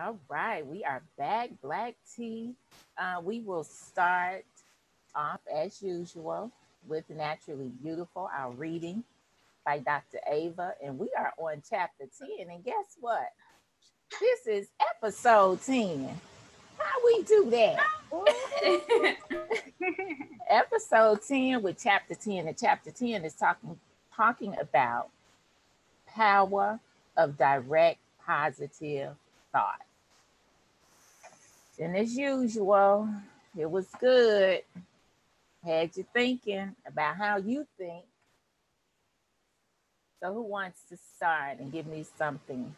All right, we are back. Black tea. We will start off as usual with Naturally Beautiful, our reading by Dr. Ava. And we are on chapter 10. And guess what? This is episode 10. How we do that? Episode 10 with chapter 10. And chapter 10 is talking about power of direct positive thought. And as usual, it was good. Had you thinking about how you think. So who wants to start and give me something?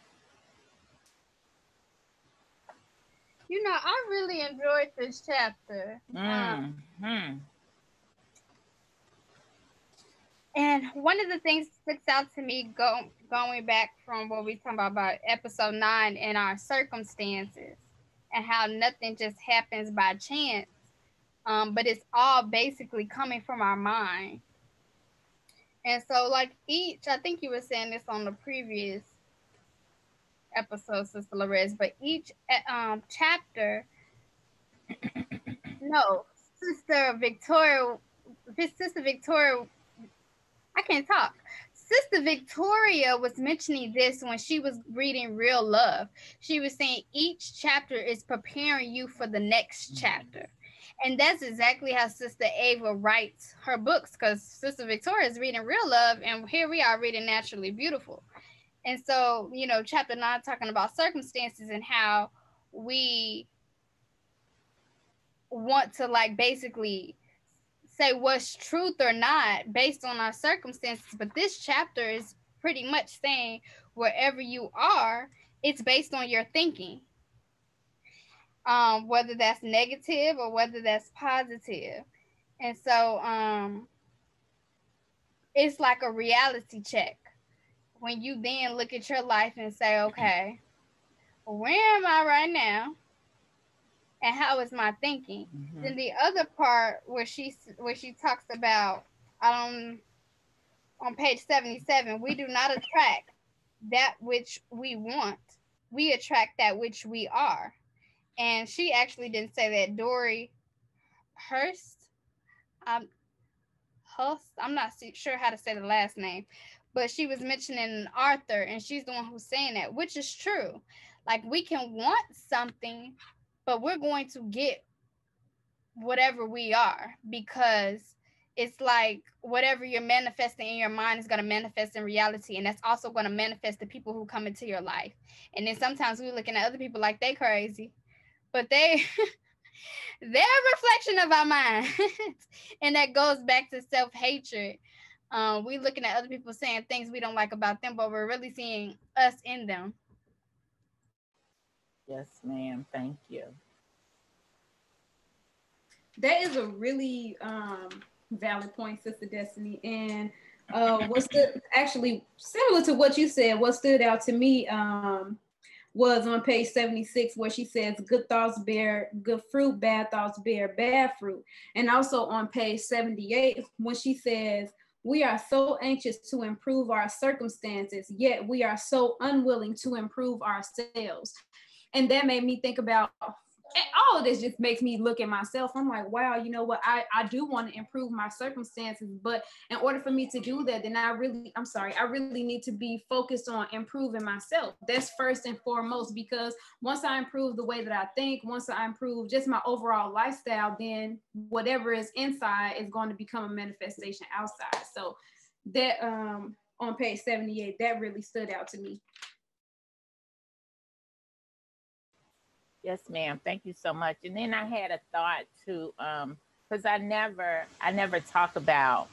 You know, I really enjoyed this chapter. And one of the things that sticks out to me going back from what we talking about episode 9 and our circumstances and how nothing just happens by chance, but it's all basically coming from our mind. And so, like I think you were saying this on the previous episode, Sister Larez, but each chapter, no, Sister Victoria, I can't talk. Sister Victoria was mentioning this when she was reading Real Love. She was saying each chapter is preparing you for the next chapter. And that's exactly how Sister Ava writes her books, because Sister Victoria is reading Real Love, and here we are reading Naturally Beautiful. And so, you know, chapter 9 talking about circumstances and how we want to, like, basically say what's truth or not based on our circumstances. But this chapter is pretty much saying wherever you are, it's based on your thinking. Whether that's negative or whether that's positive. And so it's like a reality check when you then look at your life and say, okay, where am I right now? And how is my thinking? Mm-hmm. Then the other part where she talks about on page 77, we do not attract that which we want. We attract that which we are. And she actually didn't say that. Dorothy Hulst, I'm not sure how to say the last name, but she was mentioning Arthur, and she's the one who's saying that, which is true. Like, we can want something, but we're going to get whatever we are, because it's like whatever you're manifesting in your mind is going to manifest in reality, and that's also going to manifest the people who come into your life. And then sometimes we're looking at other people like they crazy, but they're a reflection of our mind. And that goes back to self-hatred. We looking at other people saying things we don't like about them, but we're really seeing us in them. Yes, ma'am. Thank you. That is a really valid point, Sister Destiny. And actually similar to what you said, what stood out to me was on page 76, where she says good thoughts bear good fruit, bad thoughts bear bad fruit. And also on page 78, when she says we are so anxious to improve our circumstances, yet we are so unwilling to improve ourselves. And that made me think about, all of this just makes me look at myself. I'm like, wow, you know what? I do want to improve my circumstances, but in order for me to do that, then I really need to be focused on improving myself. That's first and foremost, because once I improve the way that I think, once I improve just my overall lifestyle, then whatever is inside is going to become a manifestation outside. So that on page 78, that really stood out to me. Yes, ma'am. Thank you so much. And then I had a thought too, because I never talk about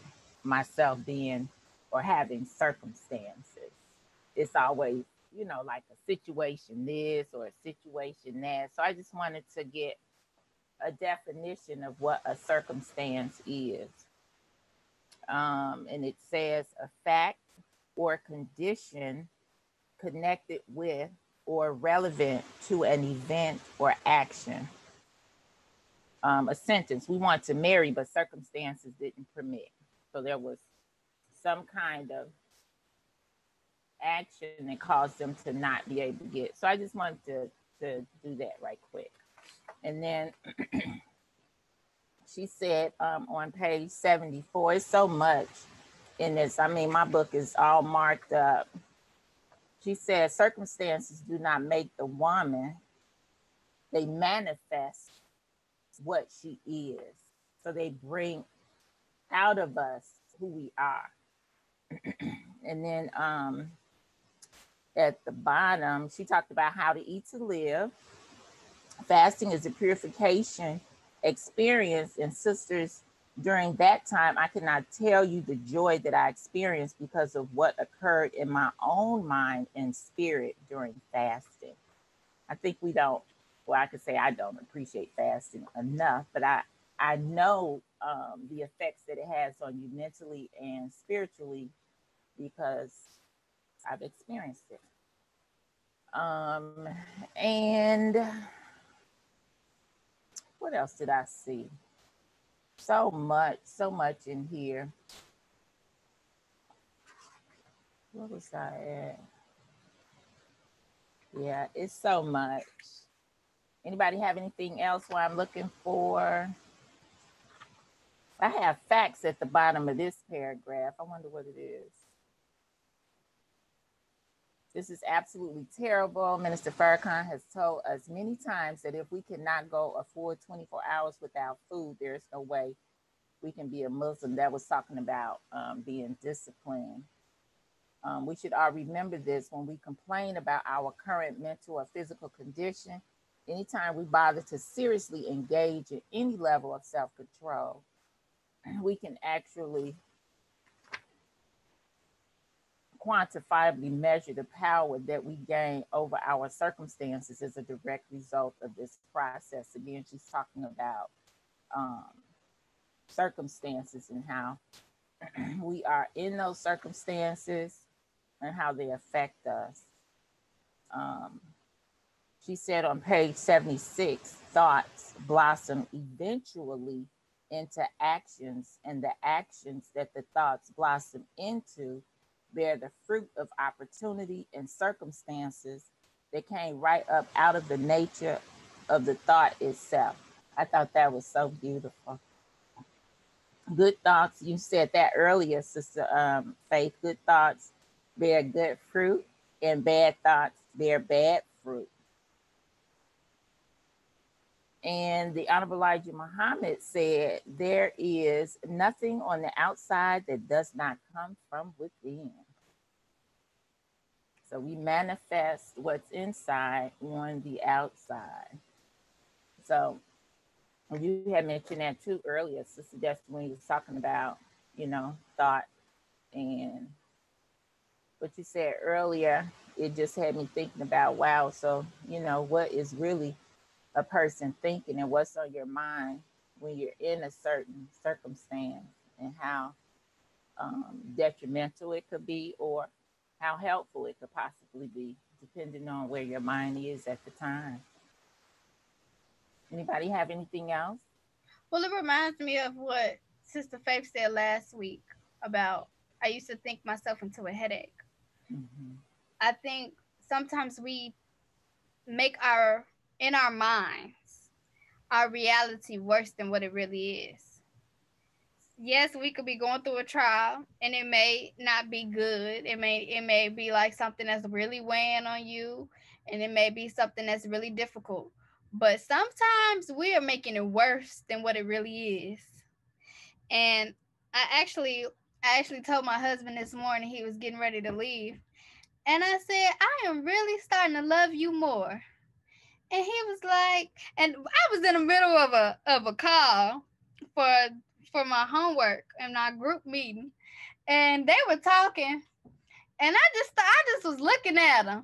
myself being or having circumstances. It's always, you know, like a situation this or a situation that. So I just wanted to get a definition of what a circumstance is. And it says a fact or condition connected with or relevant to an event or action. A sentence, we want to marry, but circumstances didn't permit. So there was some kind of action that caused them to not be able to get. So I just wanted to to do that right quick. And then she said on page 74, it's so much in this. I mean, my book is all marked up. She said, circumstances do not make the woman, they manifest what she is. So they bring out of us who we are. And then at the bottom, she talked about how to eat to live. Fasting is a purification experience. And sisters, during that time, I cannot tell you the joy that I experienced because of what occurred in my own mind and spirit during fasting. I think we don't, well, I could say I don't appreciate fasting enough, but I know the effects that it has on you mentally and spiritually because I've experienced it. And what else did I see? So much in here. Where was I at? Yeah, it's so much. Anybody have anything else while I'm looking for? I have facts at the bottom of this paragraph. I wonder what it is. This is absolutely terrible. Minister Farrakhan has told us many times that if we cannot go a full 24 hours without food, there's no way we can be a Muslim. That was talking about being disciplined. We should all remember this when we complain about our current mental or physical condition. Anytime we bother to seriously engage in any level of self-control, we can actually quantifiably measure the power that we gain over our circumstances as a direct result of this process. Again, she's talking about circumstances and how we are in those circumstances and how they affect us. She said on page 76, thoughts blossom eventually into actions, and the actions that the thoughts blossom into bear the fruit of opportunity and circumstances that came right up out of the nature of the thought itself. I thought that was so beautiful. Good thoughts, you said that earlier, Sister Faith, good thoughts bear good fruit and bad thoughts bear bad fruit. And the Honorable Elijah Muhammad said, there is nothing on the outside that does not come from within. So we manifest what's inside on the outside. So you had mentioned that too earlier, Sister Destiny, when you was talking about, thought. And what you said earlier, it just had me thinking about, wow, so, what is really a person thinking and what's on your mind when you're in a certain circumstance, and how detrimental it could be or how helpful it could possibly be, depending on where your mind is at the time. Anybody have anything else? Well, it reminds me of what Sister Faith said last week about I used to think myself into a headache. Mm-hmm. I think sometimes we make in our minds, our reality worse than what it really is. Yes, we could be going through a trial and it may not be good. It may be like something that's really weighing on you, and it may be something that's really difficult. But sometimes we are making it worse than what it really is. And I actually told my husband this morning, he was getting ready to leave. And I said, I am really starting to love you more. And he was like, and I was in the middle of a call for my homework and our group meeting, and they were talking, and I just was looking at him,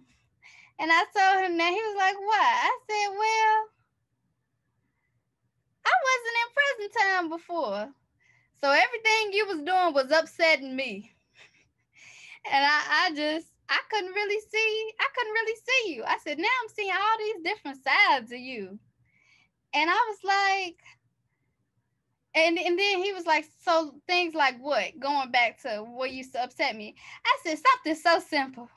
and I told him that. He was like, "Why?" I said, "Well, I wasn't in present time before, so everything you was doing was upsetting me, and I couldn't really see you." I said, "Now I'm seeing all these different sides of you," and I was like. And then he was like, so things like what? Going back to what used to upset me. I said, something so simple.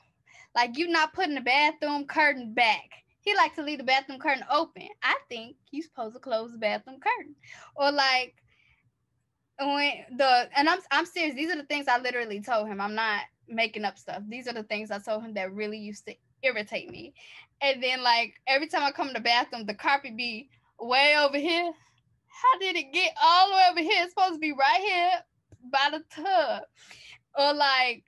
Like you not putting the bathroom curtain back. he likes to leave the bathroom curtain open. I think you're supposed to close the bathroom curtain. Or like I'm serious. These are the things I literally told him. I'm not making up stuff. These are the things I told him that really used to irritate me. And then like every time I come to the bathroom, the carpet be way over here. How did it get all the way over here? It's supposed to be right here by the tub. Or like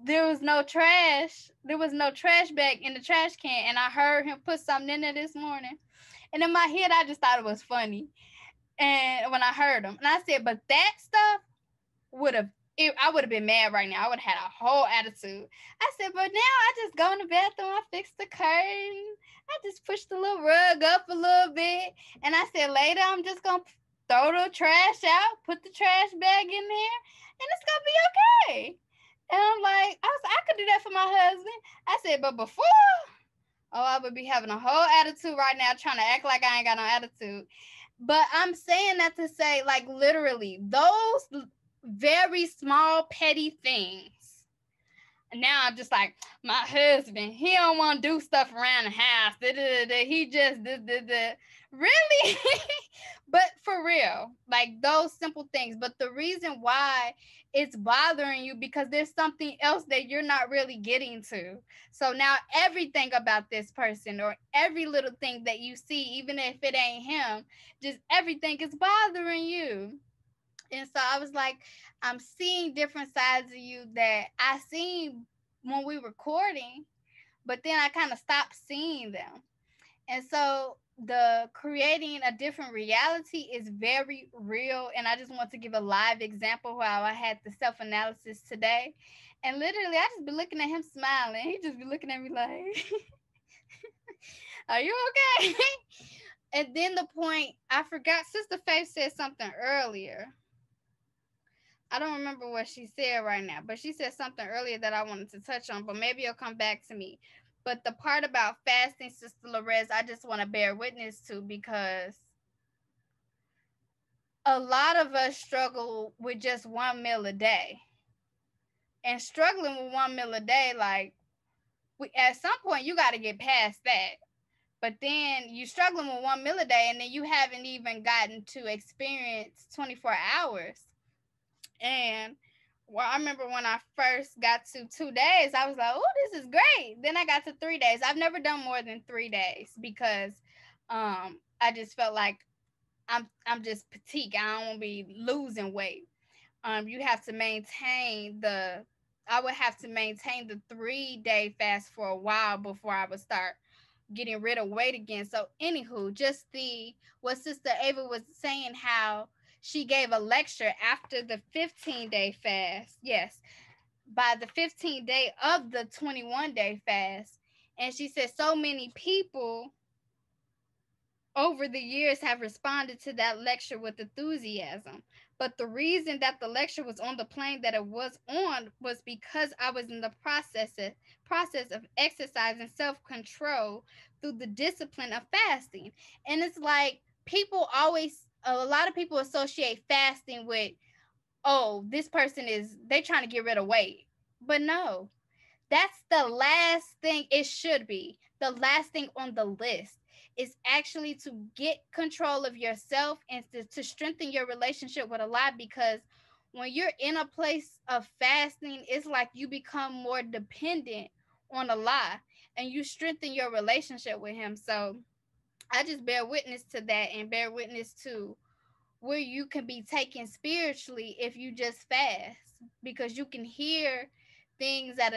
there was no trash bag in the trash can, and I heard him put something in there this morning. And in my head, I just thought it was funny. And when I heard him, and I said, but that stuff I would have been mad right now. I would have had a whole attitude. I said, but now I just go in the bathroom, I fix the curtain, I just push the little rug up a little bit. And I said, later, I'm just going to throw the trash out, put the trash bag in there, and it's going to be okay. And I'm like, I could do that for my husband. I said, but before, I would be having a whole attitude right now, trying to act like I ain't got no attitude. But I'm saying that to say, like, literally, those very small, petty things. And now I'm just like, my husband, he don't want to do stuff around the house. He just, really? But for real, like those simple things. But the reason why it's bothering you, because there's something else that you're not really getting to. So now everything about this person, or every little thing that you see, even if it ain't him, just everything is bothering you. And so I was like, I'm seeing different sides of you that I seen when we were recording, but then I kind of stopped seeing them. And so the creating a different reality is very real. And I just want to give a live example how I had the self-analysis today. And literally, I just be looking at him smiling. He just be looking at me like, are you okay? And then the point, I forgot, Sister Faith said something earlier. I don't remember what she said right now, but she said something earlier that I wanted to touch on, but maybe it'll come back to me. But the part about fasting, Sister Lorez, I just want to bear witness to, because a lot of us struggle with just one meal a day. And struggling with one meal a day, like, at some point, you got to get past that. But then you struggling with one meal a day, and then you haven't even gotten to experience 24 hours. And well, I remember when I first got to 2 days, I was like, oh, this is great. Then I got to 3 days. I've never done more than 3 days because I just felt like I'm just petite. I don't want to be losing weight. You have to maintain I would have to maintain the 3-day fast for a while before I would start getting rid of weight again. So anywho, just what Sister Ava was saying, how she gave a lecture after the 15-day fast. Yes, by the 15th day of the 21-day fast. And she said so many people over the years have responded to that lecture with enthusiasm. But the reason that the lecture was on the plane that it was on was because I was in the process of exercising self-control through the discipline of fasting. And it's like a lot of people associate fasting with, oh, this person they're trying to get rid of weight. But no, that's the last thing it should be. The last thing on the list is actually to get control of yourself and to strengthen your relationship with Allah, because when you're in a place of fasting, it's like you become more dependent on Allah and you strengthen your relationship with him. So I just bear witness to that, and bear witness to where you can be taken spiritually if you just fast, because you can hear things at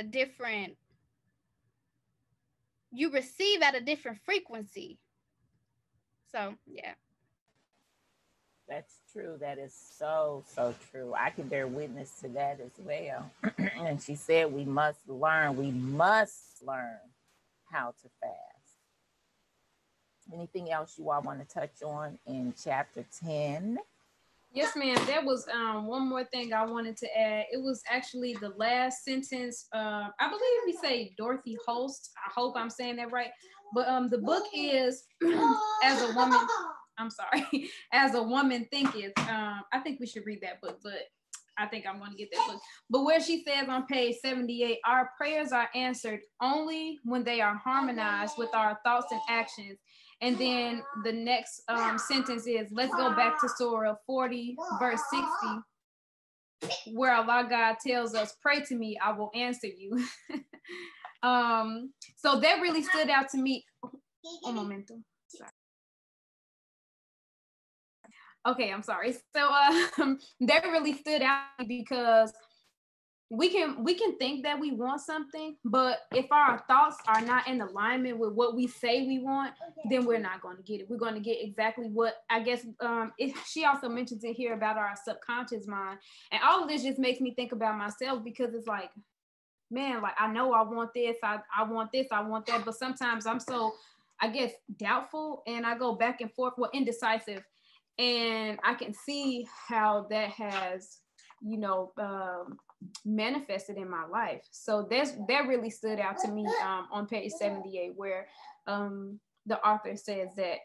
you receive at a different frequency. So, yeah. That's true. That is so, so true. I can bear witness to that as well. And she said we must learn how to fast. Anything else you all want to touch on in chapter 10? Yes, ma'am. There was one more thing I wanted to add. It was actually the last sentence. I believe we say Dorothy Hulst. I hope I'm saying that right. But the book is As a Woman. I'm sorry. As a Woman Thinketh. I think we should read that book. But I think I'm going to get that book. But where she says on page 78, our prayers are answered only when they are harmonized with our thoughts and actions. And then the next sentence is, let's go back to Surah 40, verse 60, where Allah God tells us, pray to me, I will answer you. So that really stood out to me. Un momento. Sorry. Okay, I'm sorry. So that really stood out because we can think that we want something, but if our thoughts are not in alignment with what we say we want, then we're not going to get it. We're going to get exactly what, I guess, she also mentions it here about our subconscious mind. And all of this just makes me think about myself, because it's like, man, like, I know I want this, I want this, I want that, but sometimes I'm so, I guess, doubtful, and I go back and forth, well, indecisive, and I can see how that has, you know, manifested in my life. So that really stood out to me on page 78, where the author says that,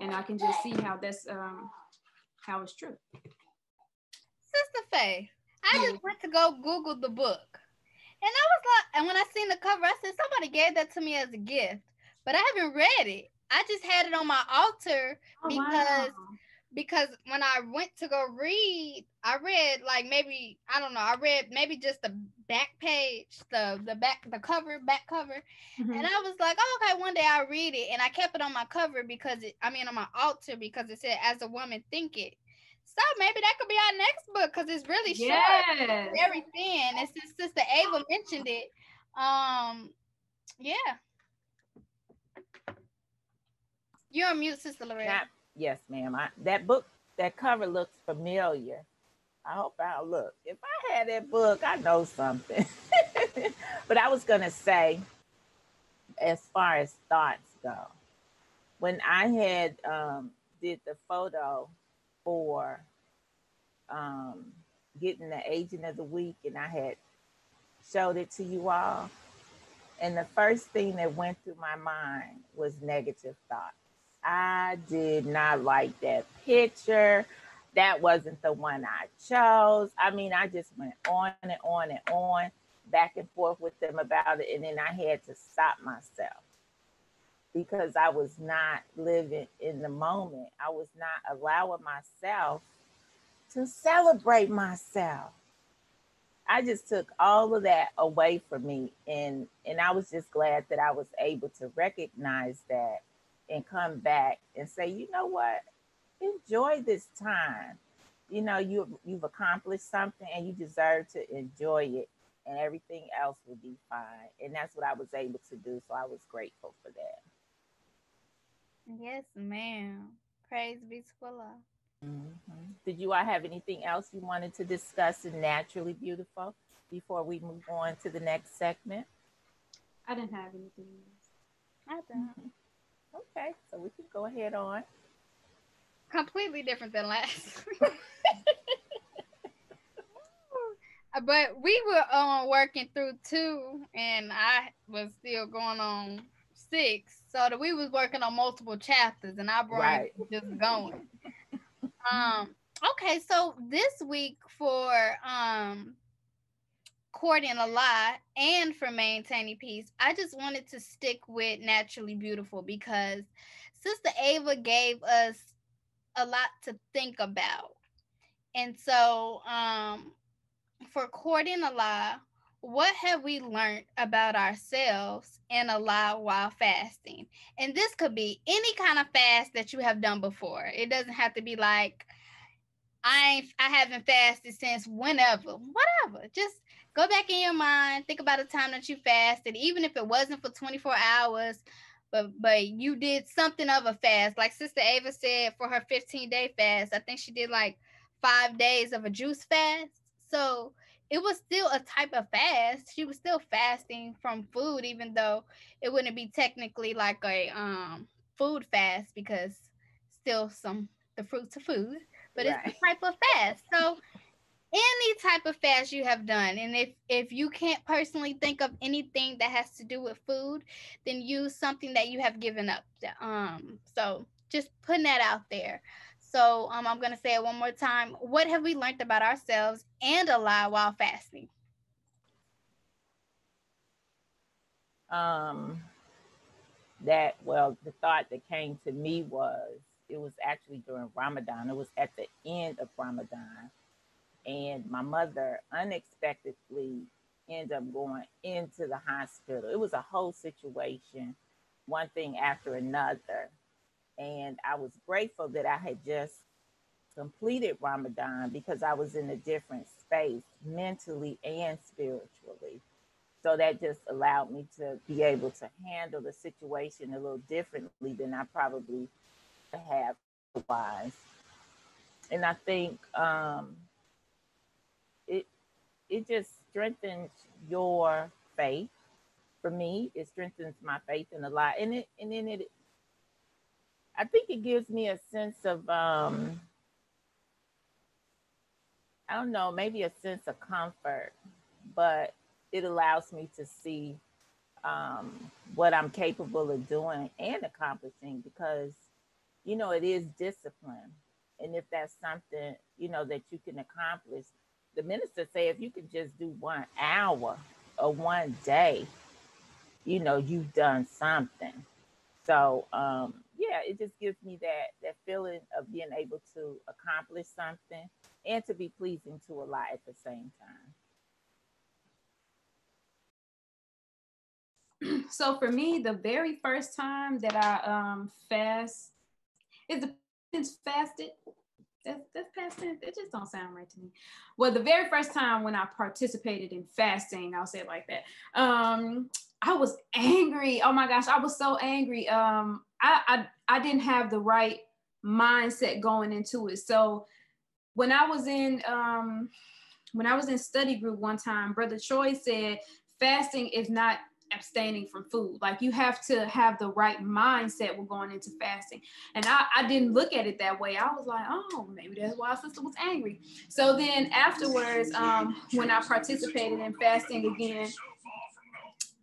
and I can just see how that's how it's true. Sister Faye, I just went to go Google the book, and I was like, and when I seen the cover, I said somebody gave that to me as a gift, but I haven't read it. I just had it on my altar because when I went to go read, I read like maybe, I don't know, I read maybe just the back page, the back cover, mm-hmm. And I was like, oh, okay, one day I'll read it, and I kept it on my cover on my altar, because it said As a Woman Thinketh. So maybe that could be our next book, because it's really short, it's very thin. And since Sister Ava mentioned it, yeah. You're on mute, Sister Loretta. Yes, ma'am. That book, that cover looks familiar. I hope I'll look. If I had that book, I know something. But I was going to say, as far as thoughts go, when I had did the photo for getting the Agent of the Week, and I had showed it to you all, and the first thing that went through my mind was negative thoughts. I did not like that picture. That wasn't the one I chose. I mean, I just went on and on and on, back and forth with them about it. And then I had to stop myself, because I was not living in the moment. I was not allowing myself to celebrate myself. I just took all of that away from me. And I was just glad that I was able to recognize that and come back and say, you know what? Enjoy this time. You know, you've accomplished something, and you deserve to enjoy it, and everything else will be fine. And that's what I was able to do. So I was grateful for that. Yes, ma'am. Praise be to Allah. Mm-hmm. Did you all have anything else you wanted to discuss in Naturally Beautiful before we move on to the next segment? I didn't have anything else. I don't. Mm-hmm. Okay, so we can go ahead on. Completely different than last. But we were working through 2, and I was still going on 6. So that we was working on multiple chapters, and our brain was just going. Okay, so this week for courting a lie and for maintaining peace, I just wanted to stick with Naturally Beautiful, because Sister Ava gave us a lot to think about. And so for courting a lie, what have we learned about ourselves in a lie while fasting? And this could be any kind of fast that you have done before. It doesn't have to be like, I haven't fasted since whenever. Whatever. Just go back in your mind, think about a time that you fasted, even if it wasn't for 24 hours, but you did something of a fast. Like Sister Ava said, for her 15-day fast, I think she did like 5 days of a juice fast. So it was still a type of fast. She was still fasting from food, even though it wouldn't be technically like a food fast, because still the fruits of food, but it's a type of fast. So any type of fast you have done, and if you can't personally think of anything that has to do with food, then use something that you have given up. So just putting that out there. So I'm gonna say it one more time. What have we learned about ourselves and Allah while fasting? Um, the thought that came to me was it was actually during Ramadan. It was at the end of Ramadan, and my mother unexpectedly ended up going into the hospital. It was a whole situation, one thing after another. And I was grateful that I had just completed Ramadan because I was in a different space mentally and spiritually. So that just allowed me to be able to handle the situation a little differently than I probably have otherwise. And I think it it just strengthens your faith. For me, it strengthens my faith in a lot, and then it I think it gives me a sense of I don't know, maybe a sense of comfort, but it allows me to see what I'm capable of doing and accomplishing because, it is discipline. And if that's something, that you can accomplish, the minister say if you can just do 1 hour or one day, you've done something. So yeah, it just gives me that feeling of being able to accomplish something and to be pleasing to Allah at the same time. So for me, the very first time that I fast is the tense fasted. That's past tense. It just don't sound right to me. Well, the very first time when I participated in fasting, I'll say it like that. I was angry. Oh my gosh, I was so angry. I didn't have the right mindset going into it. So when I was in study group one time, Brother Troy said fasting is not abstaining from food. Like you have to have the right mindset when going into fasting. And I didn't look at it that way. I was like, oh, maybe that's why sister was angry. So then afterwards, when I participated in fasting again,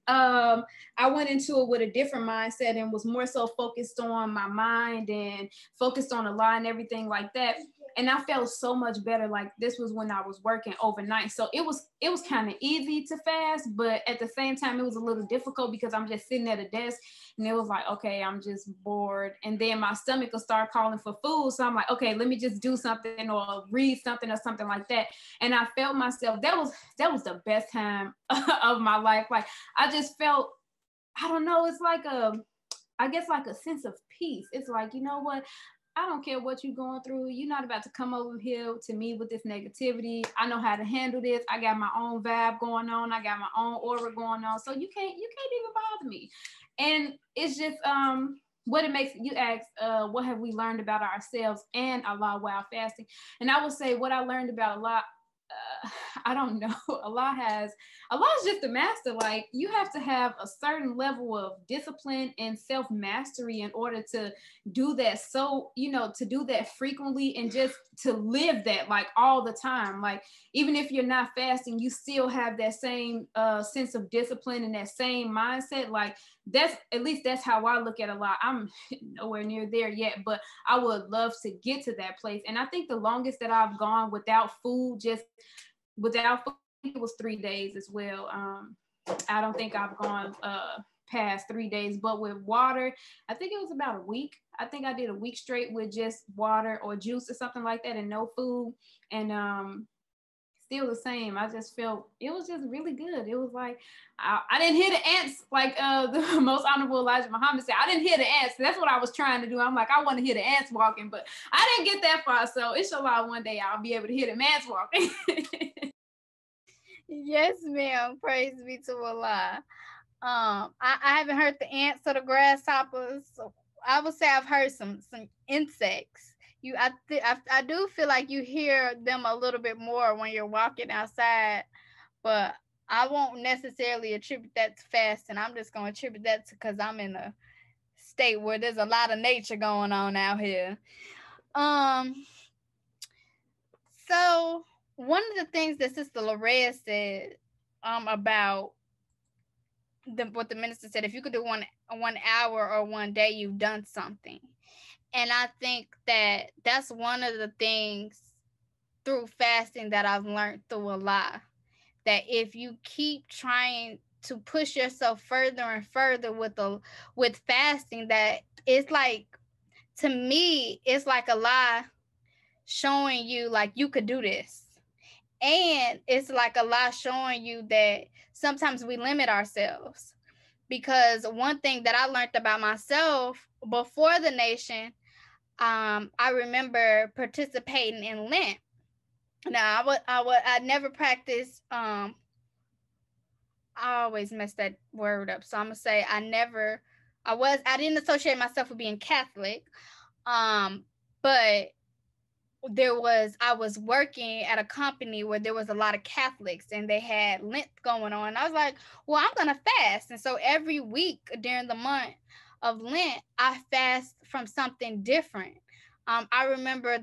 I went into it with a different mindset and was more so focused on my mind and focused on Allah and everything like that. And I felt so much better. Like this was when I was working overnight. So it was kind of easy to fast, but at the same time, it was a little difficult because I'm just sitting at a desk and it was like, okay, I'm just bored. And then my stomach will start calling for food. So I'm like, okay, let me just do something or read something or something like that. And I felt myself, that was the best time of my life. Like I just felt, I don't know, it's like I guess like a sense of peace. It's like, you know what? I don't care what you're going through. You're not about to come over here to me with this negativity. I know how to handle this. I got my own vibe going on. I got my own aura going on. So you can't even bother me. And it's just what it makes you ask, what have we learned about ourselves and Allah while fasting? And I would say what I learned about Allah, I don't know. Allah is just a master. Like you have to have a certain level of discipline and self-mastery in order to do that. So, to do that frequently and just to live that like all the time. Like even if you're not fasting, you still have that same sense of discipline and that same mindset. Like that's how I look at Allah. I'm nowhere near there yet, but I would love to get to that place. And I think the longest that I've gone without food, it was 3 days as well. I don't think I've gone past 3 days, but with water, I think it was about a week. I think I did a week straight with just water or juice or something like that and no food. And still the same. I just felt it was just really good. It was like I didn't hear the ants like the most honorable Elijah Muhammad said. I didn't hear the ants. That's what I was trying to do. I'm like, I want to hear the ants walking, but I didn't get that far. So inshallah one day I'll be able to hear the ants walking. Yes, ma'am. Praise be to Allah. I haven't heard the ants or the grasshoppers. So I would say I've heard some insects. I do feel like you hear them a little bit more when you're walking outside, but I won't necessarily attribute that to fasting. I'm just gonna attribute that to because I'm in a state where there's a lot of nature going on out here. So one of the things that Sister Loretta said about what the minister said, if you could do one hour or one day, you've done something. And I think that that's one of the things through fasting that I've learned through a lot. That if you keep trying to push yourself further and further with fasting, that it's like, to me, it's like a lie showing you like you could do this. And it's like a lie showing you that sometimes we limit ourselves. Because one thing that I learned about myself before the nation, I remember participating in Lent. Now I never practiced. I always mess that word up, so I'm gonna say I didn't associate myself with being Catholic, but I was working at a company where there was a lot of Catholics and they had Lent going on. I was like, well, I'm gonna fast. And so every week during the month of Lent, I fast from something different. I remember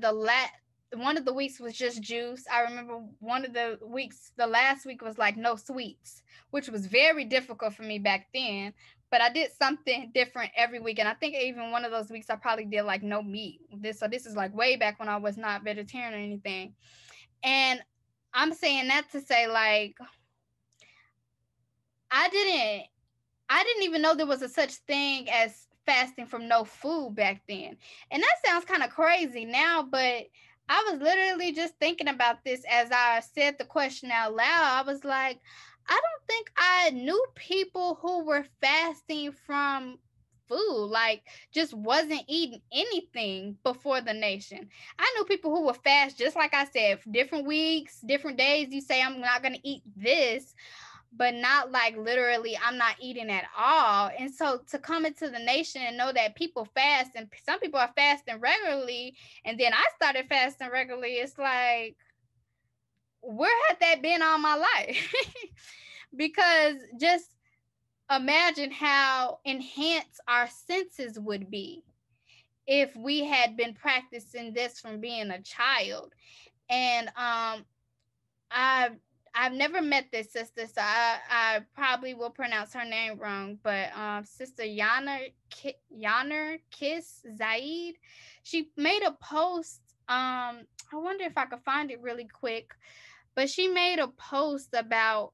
one of the weeks was just juice. I remember one of the weeks, the last week was like no sweets, which was very difficult for me back then. But I did something different every week. And I think even one of those weeks I probably did like no meat. This is like way back when I was not vegetarian or anything. And I'm saying that to say, like, I didn't even know there was a such thing as fasting from no food back then. And that sounds kind of crazy now, but I was literally just thinking about this as I said the question out loud. I was like, I don't think I knew people who were fasting from food, like just wasn't eating anything before the nation. I knew people who would fast, just like I said, for different weeks, different days. You say, I'm not going to eat this, but not like literally I'm not eating at all. And so to come into the nation and know that people fast, and some people are fasting regularly, and then I started fasting regularly, it's like, where had that been all my life? Because just imagine how enhanced our senses would be if we had been practicing this from being a child. And I've never met this sister, so I probably will pronounce her name wrong, but Sister Yaner Kiss Zaid, she made a post. I wonder if I could find it really quick, but she made a post about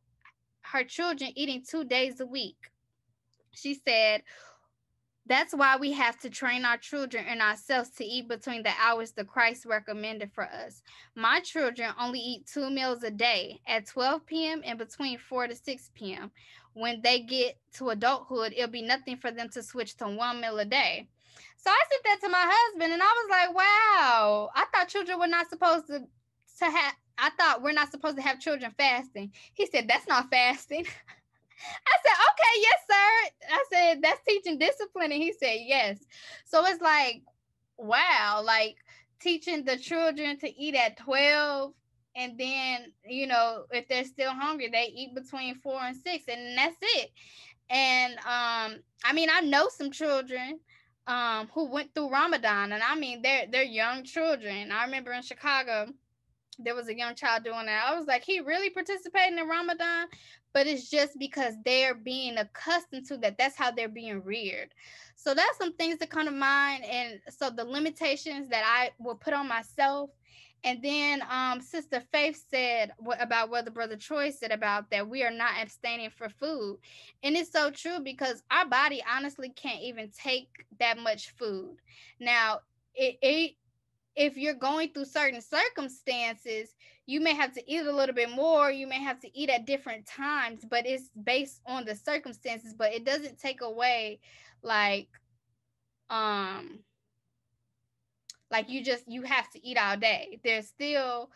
her children eating 2 days a week. She said, that's why we have to train our children and ourselves to eat between the hours that Christ recommended for us. My children only eat 2 meals a day, at 12 p.m. and between 4 to 6 p.m. When they get to adulthood, it'll be nothing for them to switch to 1 meal a day. So I said that to my husband, and I was like, wow, I thought children were not supposed to have, I thought we're not supposed to have children fasting. He said, that's not fasting. I said, okay, yes, sir. I said, that's teaching discipline. And he said, yes. So it's like, wow, like teaching the children to eat at 12. And then, if they're still hungry, they eat between 4 and 6. And that's it. And I mean, I know some children who went through Ramadan. And I mean, they're young children. I remember in Chicago, there was a young child doing that. I was like, he really participating in Ramadan? But it's just because they're being accustomed to that. That's how they're being reared. So that's some things that come to mind. And so the limitations that I will put on myself. And then Sister Faith said about what the Brother Troy said about that we are not abstaining for food. And it's so true, because our body honestly can't even take that much food. Now, if you're going through certain circumstances, you may have to eat a little bit more. You may have to eat at different times, but it's based on the circumstances. But it doesn't take away like you have to eat all day. There's still,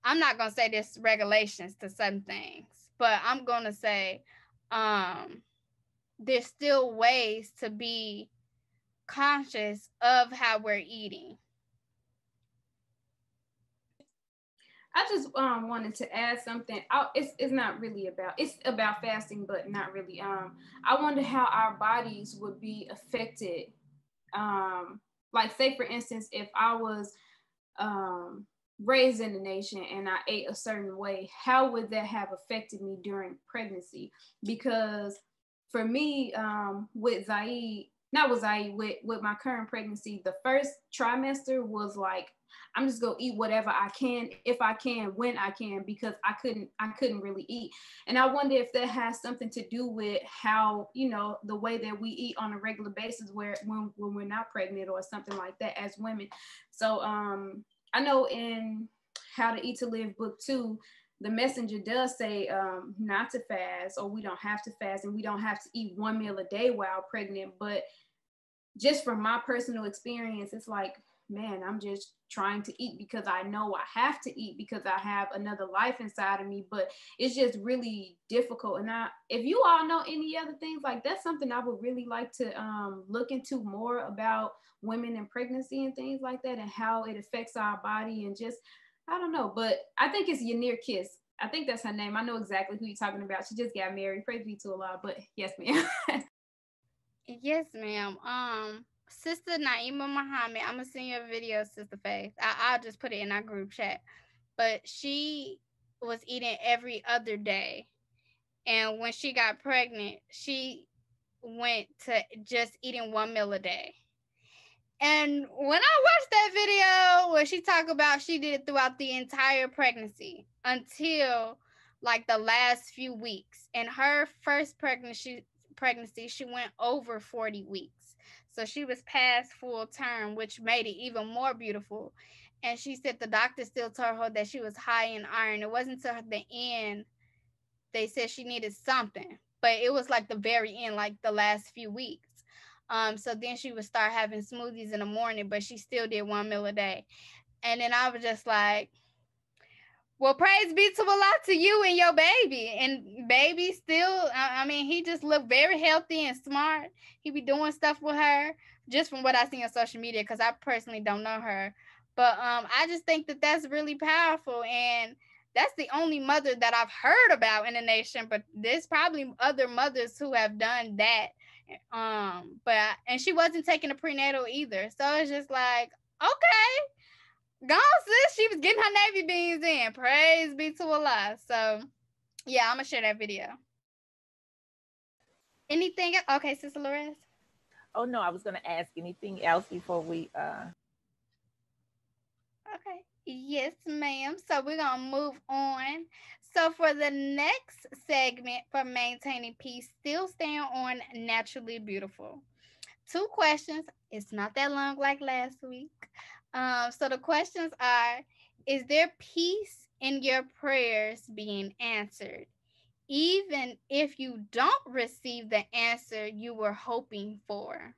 I'm not going to say there's regulations to some things, but I'm going to say there's still ways to be conscious of how we're eating. I just wanted to add something. It's not really about, it's about fasting, but not really. I wonder how our bodies would be affected. Like say for instance, if I was raised in the nation and I ate a certain way, how would that have affected me during pregnancy? Because for me, with Zaid, not was I with my current pregnancy, the first trimester was like, I'm just gonna eat whatever I can, if I can, when I can, because I couldn't really eat. And I wonder if that has something to do with how, you know, the way that we eat on a regular basis, where when we're not pregnant or something like that as women. So I know in How to Eat to Live book 2, the messenger does say not to fast, or we don't have to fast, and we don't have to eat one meal a day while pregnant. But just from my personal experience, it's like, man, I'm just trying to eat because I know I have to eat because I have another life inside of me. But it's just really difficult. And if you all know any other things, like that's something I would really like to look into more about women in pregnancy and things like that, and how it affects our body, and just, I don't know. But I think it's Yanir Kiss. I think that's her name. I know exactly who you're talking about. She just got married. Praise be to Allah. But yes, ma'am. Yes, ma'am. Sister Naima Muhammad, I'm gonna send you a video, Sister Faith. I'll just put it in our group chat. But she was eating every other day, and when she got pregnant, she went to just eating one meal a day. And when I watched that video where she talked about she did it throughout the entire pregnancy until like the last few weeks. And her first pregnancy, she went over 40 weeks. So she was past full term, which made it even more beautiful. And she said the doctor still told her that she was high in iron. It wasn't until the end they said she needed something, but it was like the very end, like the last few weeks. So then she would start having smoothies in the morning, but she still did one meal a day. And then I was just like, well, praise be to Allah, to you and your baby. And baby still, I mean, he just looked very healthy and smart. He be doing stuff with her, just from what I see on social media, because I personally don't know her. But I just think that that's really powerful. And that's the only mother that I've heard about in the nation. But there's probably other mothers who have done that. And she wasn't taking a prenatal either. So it's just like, okay, gone sis, she was getting her Navy beans in. Praise be to Allah. So yeah, I'm gonna share that video. Anything else? Okay, Sister Lorez. Oh no, I was gonna ask anything else before we Okay. Yes, ma'am. So we're gonna move on. So for the next segment for maintaining peace, still staying on naturally beautiful. 2 questions. It's not that long like last week. So the questions are: is there peace in your prayers being answered, even if you don't receive the answer you were hoping for?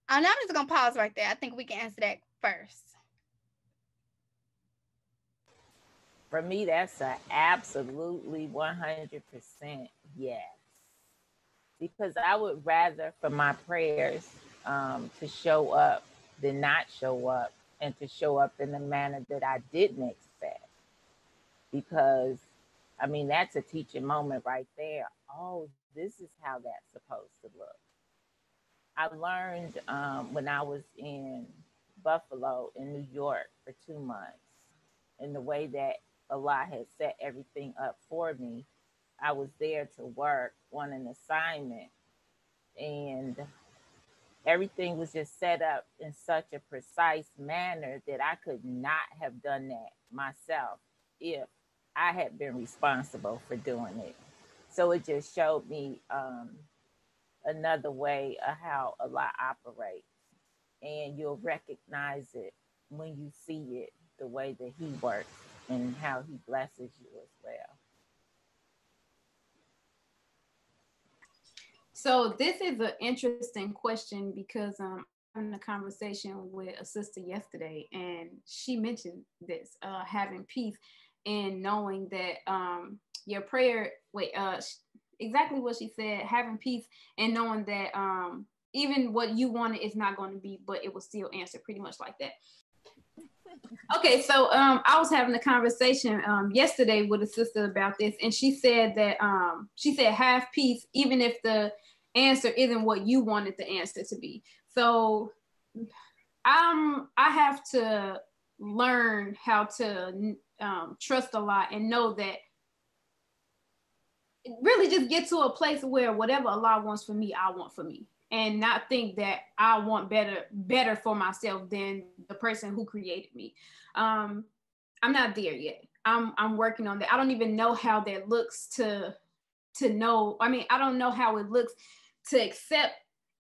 And I'm just gonna pause right there. I think we can answer that first. For me, that's a absolutely 100% yes. Because I would rather for my prayers to show up than not show up, and to show up in the manner that I didn't expect. Because, I mean, that's a teaching moment right there. Oh, this is how that's supposed to look. I learned when I was in Buffalo in New York for 2 months, and the way that Allah had set everything up for me. I was there to work on an assignment, and everything was just set up in such a precise manner that I could not have done that myself if I had been responsible for doing it. So it just showed me another way of how Allah operates, and you'll recognize it when you see it, the way that He works and how He blesses you as well. So this is an interesting question because I'm having a conversation with a sister yesterday, and she mentioned this, having peace and knowing that your prayer, exactly what she said, having peace and knowing that even what you wanted is not going to be, but it will still answer, pretty much like that. Okay, so I was having a conversation yesterday with a sister about this, and she said that have peace even if the answer isn't what you wanted the answer to be. So I have to learn how to trust a lot and know that really just get to a place where whatever Allah wants for me, I want for me, and not think that I want better for myself than the person who created me. I'm not there yet. I'm working on that. I don't even know how that looks to know. I mean, I don't know how it looks to accept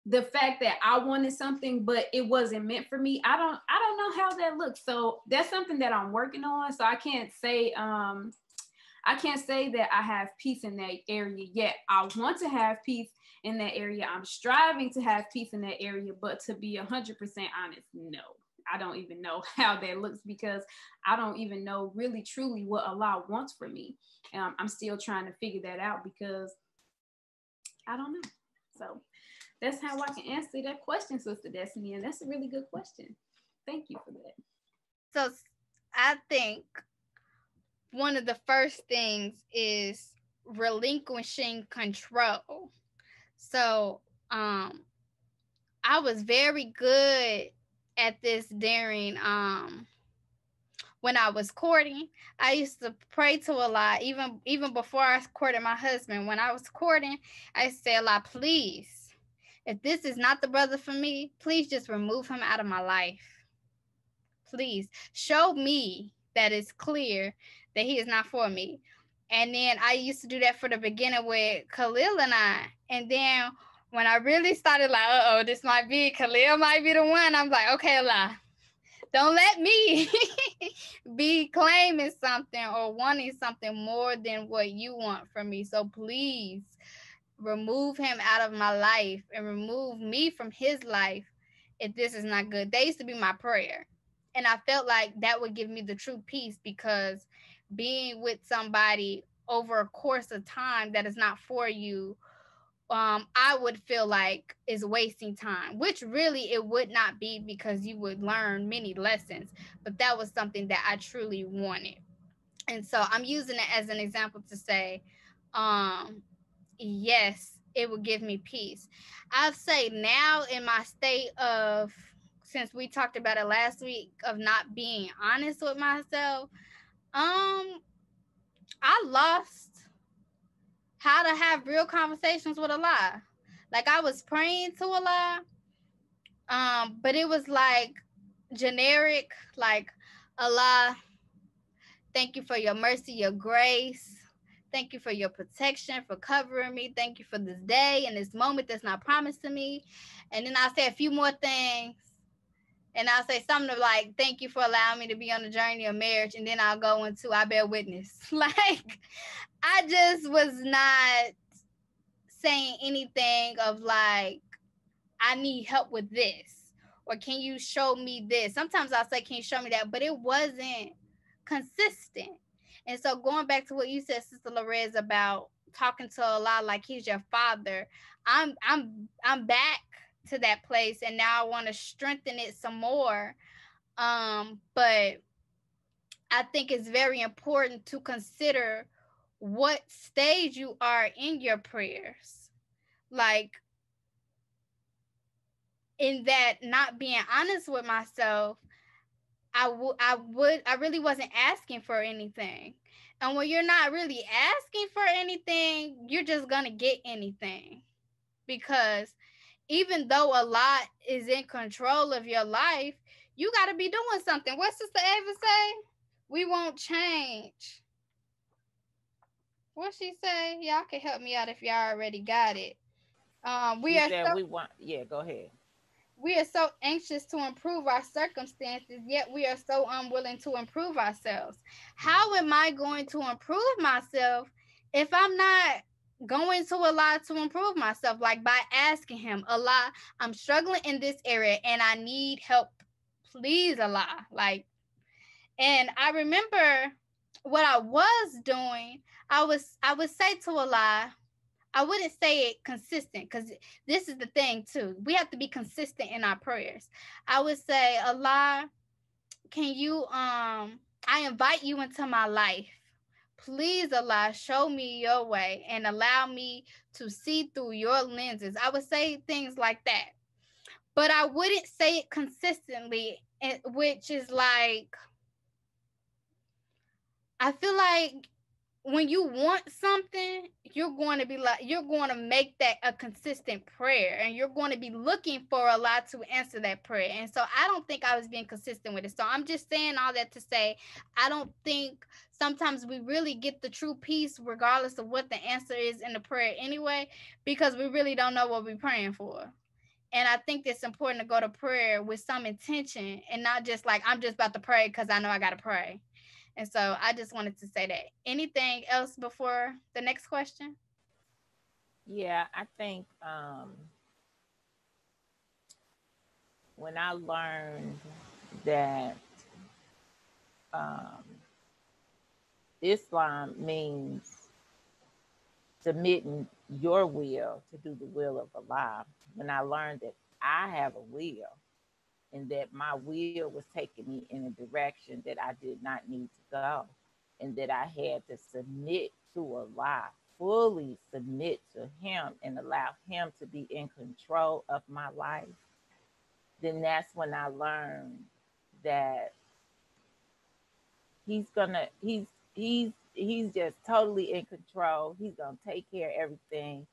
the fact that I wanted something, but it wasn't meant for me. I don't know how that looks. So that's something that I'm working on. So I can't say that I have peace in that area yet. I want to have peace in that area. I'm striving to have peace in that area, but to be 100% honest, no. I don't even know how that looks, because I don't even know really truly what Allah wants for me. I'm still trying to figure that out, because I don't know. So that's how I can answer that question, Sister Destiny. And that's a really good question. Thank you for that. So I think one of the first things is relinquishing control. So I was very good at this during when I was courting. I used to pray to Allah, even before I courted my husband. When I was courting, I used to say, Allah, please, if this is not the brother for me, please just remove him out of my life. Please show me that it's clear that he is not for me. And then I used to do that for the beginning with Khalil and I. And then when I really started like, this might be, Khalil might be the one, I'm like, okay, Allah, don't let me be claiming something or wanting something more than what you want from me. So please remove him out of my life and remove me from his life if this is not good. That used to be my prayer. And I felt like that would give me the true peace, because being with somebody over a course of time that is not for you, I would feel like is wasting time, which really it would not be, because you would learn many lessons. But that was something that I truly wanted. And so I'm using it as an example to say, yes, it would give me peace. I'd say now in my state of, since we talked about it last week, of not being honest with myself, I lost how to have real conversations with Allah. Like, I was praying to Allah, but it was like generic, like, Allah, thank you for your mercy, your grace. Thank you for your protection, for covering me. Thank you for this day and this moment that's not promised to me. And then I'll say a few more things. And I'll say something like, thank you for allowing me to be on the journey of marriage. And then I'll go into, I bear witness. Like, I just was not saying anything of like, I need help with this, or can you show me this? Sometimes I'll say, can you show me that? But it wasn't consistent. And so going back to what you said, Sister Lorez, about talking to Allah like he's your father, I'm back to that place, and now I want to strengthen it some more. But I think it's very important to consider what stage you are in your prayers. Like, in that not being honest with myself, I really wasn't asking for anything. And when you're not really asking for anything, you're just gonna get anything. Because even though a lot is in control of your life, you gotta be doing something. What Sister Ava say? We won't change. What she say? Y'all can help me out if y'all already got it. You said we want, yeah, go ahead. We are so anxious to improve our circumstances, yet we are so unwilling to improve ourselves. How am I going to improve myself if I'm not going to Allah to improve myself? Like, by asking him, Allah, I'm struggling in this area and I need help. Please, Allah. Like, and I remember what I was doing. I would say to Allah, I wouldn't say it consistent, because this is the thing too. We have to be consistent in our prayers. I would say, Allah, can you, I invite you into my life. Please, Allah, show me your way and allow me to see through your lenses. I would say things like that. But I wouldn't say it consistently, which is like, I feel like when you want something, you're going to be like, you're going to make that a consistent prayer, and you're going to be looking for Allah to answer that prayer. And so I don't think I was being consistent with it. So I'm just saying all that to say, I don't think sometimes we really get the true peace regardless of what the answer is in the prayer anyway, because we really don't know what we're praying for. And I think it's important to go to prayer with some intention and not just like, I'm just about to pray because I know I got to pray. And so I just wanted to say that. Anything else before the next question? Yeah, I think when I learned that um, Islam means submitting your will to do the will of Allah, when I learned that I have a will and that my will was taking me in a direction that I did not need to go, and that I had to submit to Allah, fully submit to Him and allow Him to be in control of my life, then that's when I learned that he's just totally in control. He's gonna take care of everything,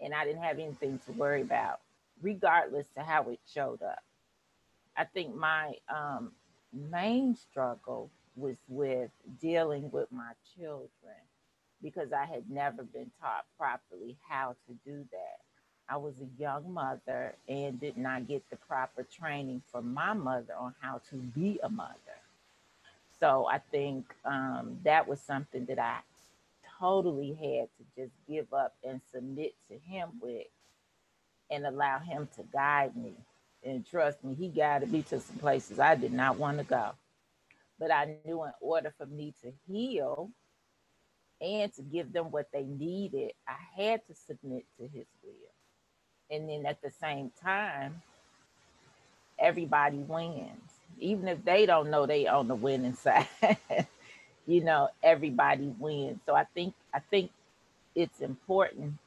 and I didn't have anything to worry about, regardless to how it showed up. I think my main struggle was with dealing with my children, because I had never been taught properly how to do that. I was a young mother and did not get the proper training from my mother on how to be a mother. So I think that was something that I totally had to just give up and submit to him with, and allow him to guide me. And trust me, he guided me to some places I did not want to go. But I knew in order for me to heal and to give them what they needed, I had to submit to his will. And then at the same time, everybody wins. Even if they don't know they on the winning side, everybody wins. So I think it's important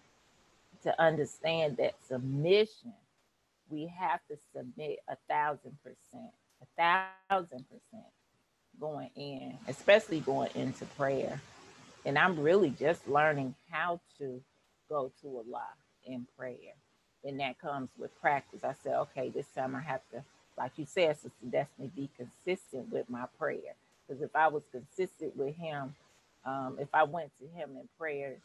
to understand that submission, we have to submit 1,000%, 1,000% going in, especially going into prayer. And I'm really just learning how to go to Allah in prayer. And that comes with practice. I said, okay, this time I have to, like you said, Sister Destiny, be consistent with my prayer. Because if I was consistent with him, if I went to him in prayer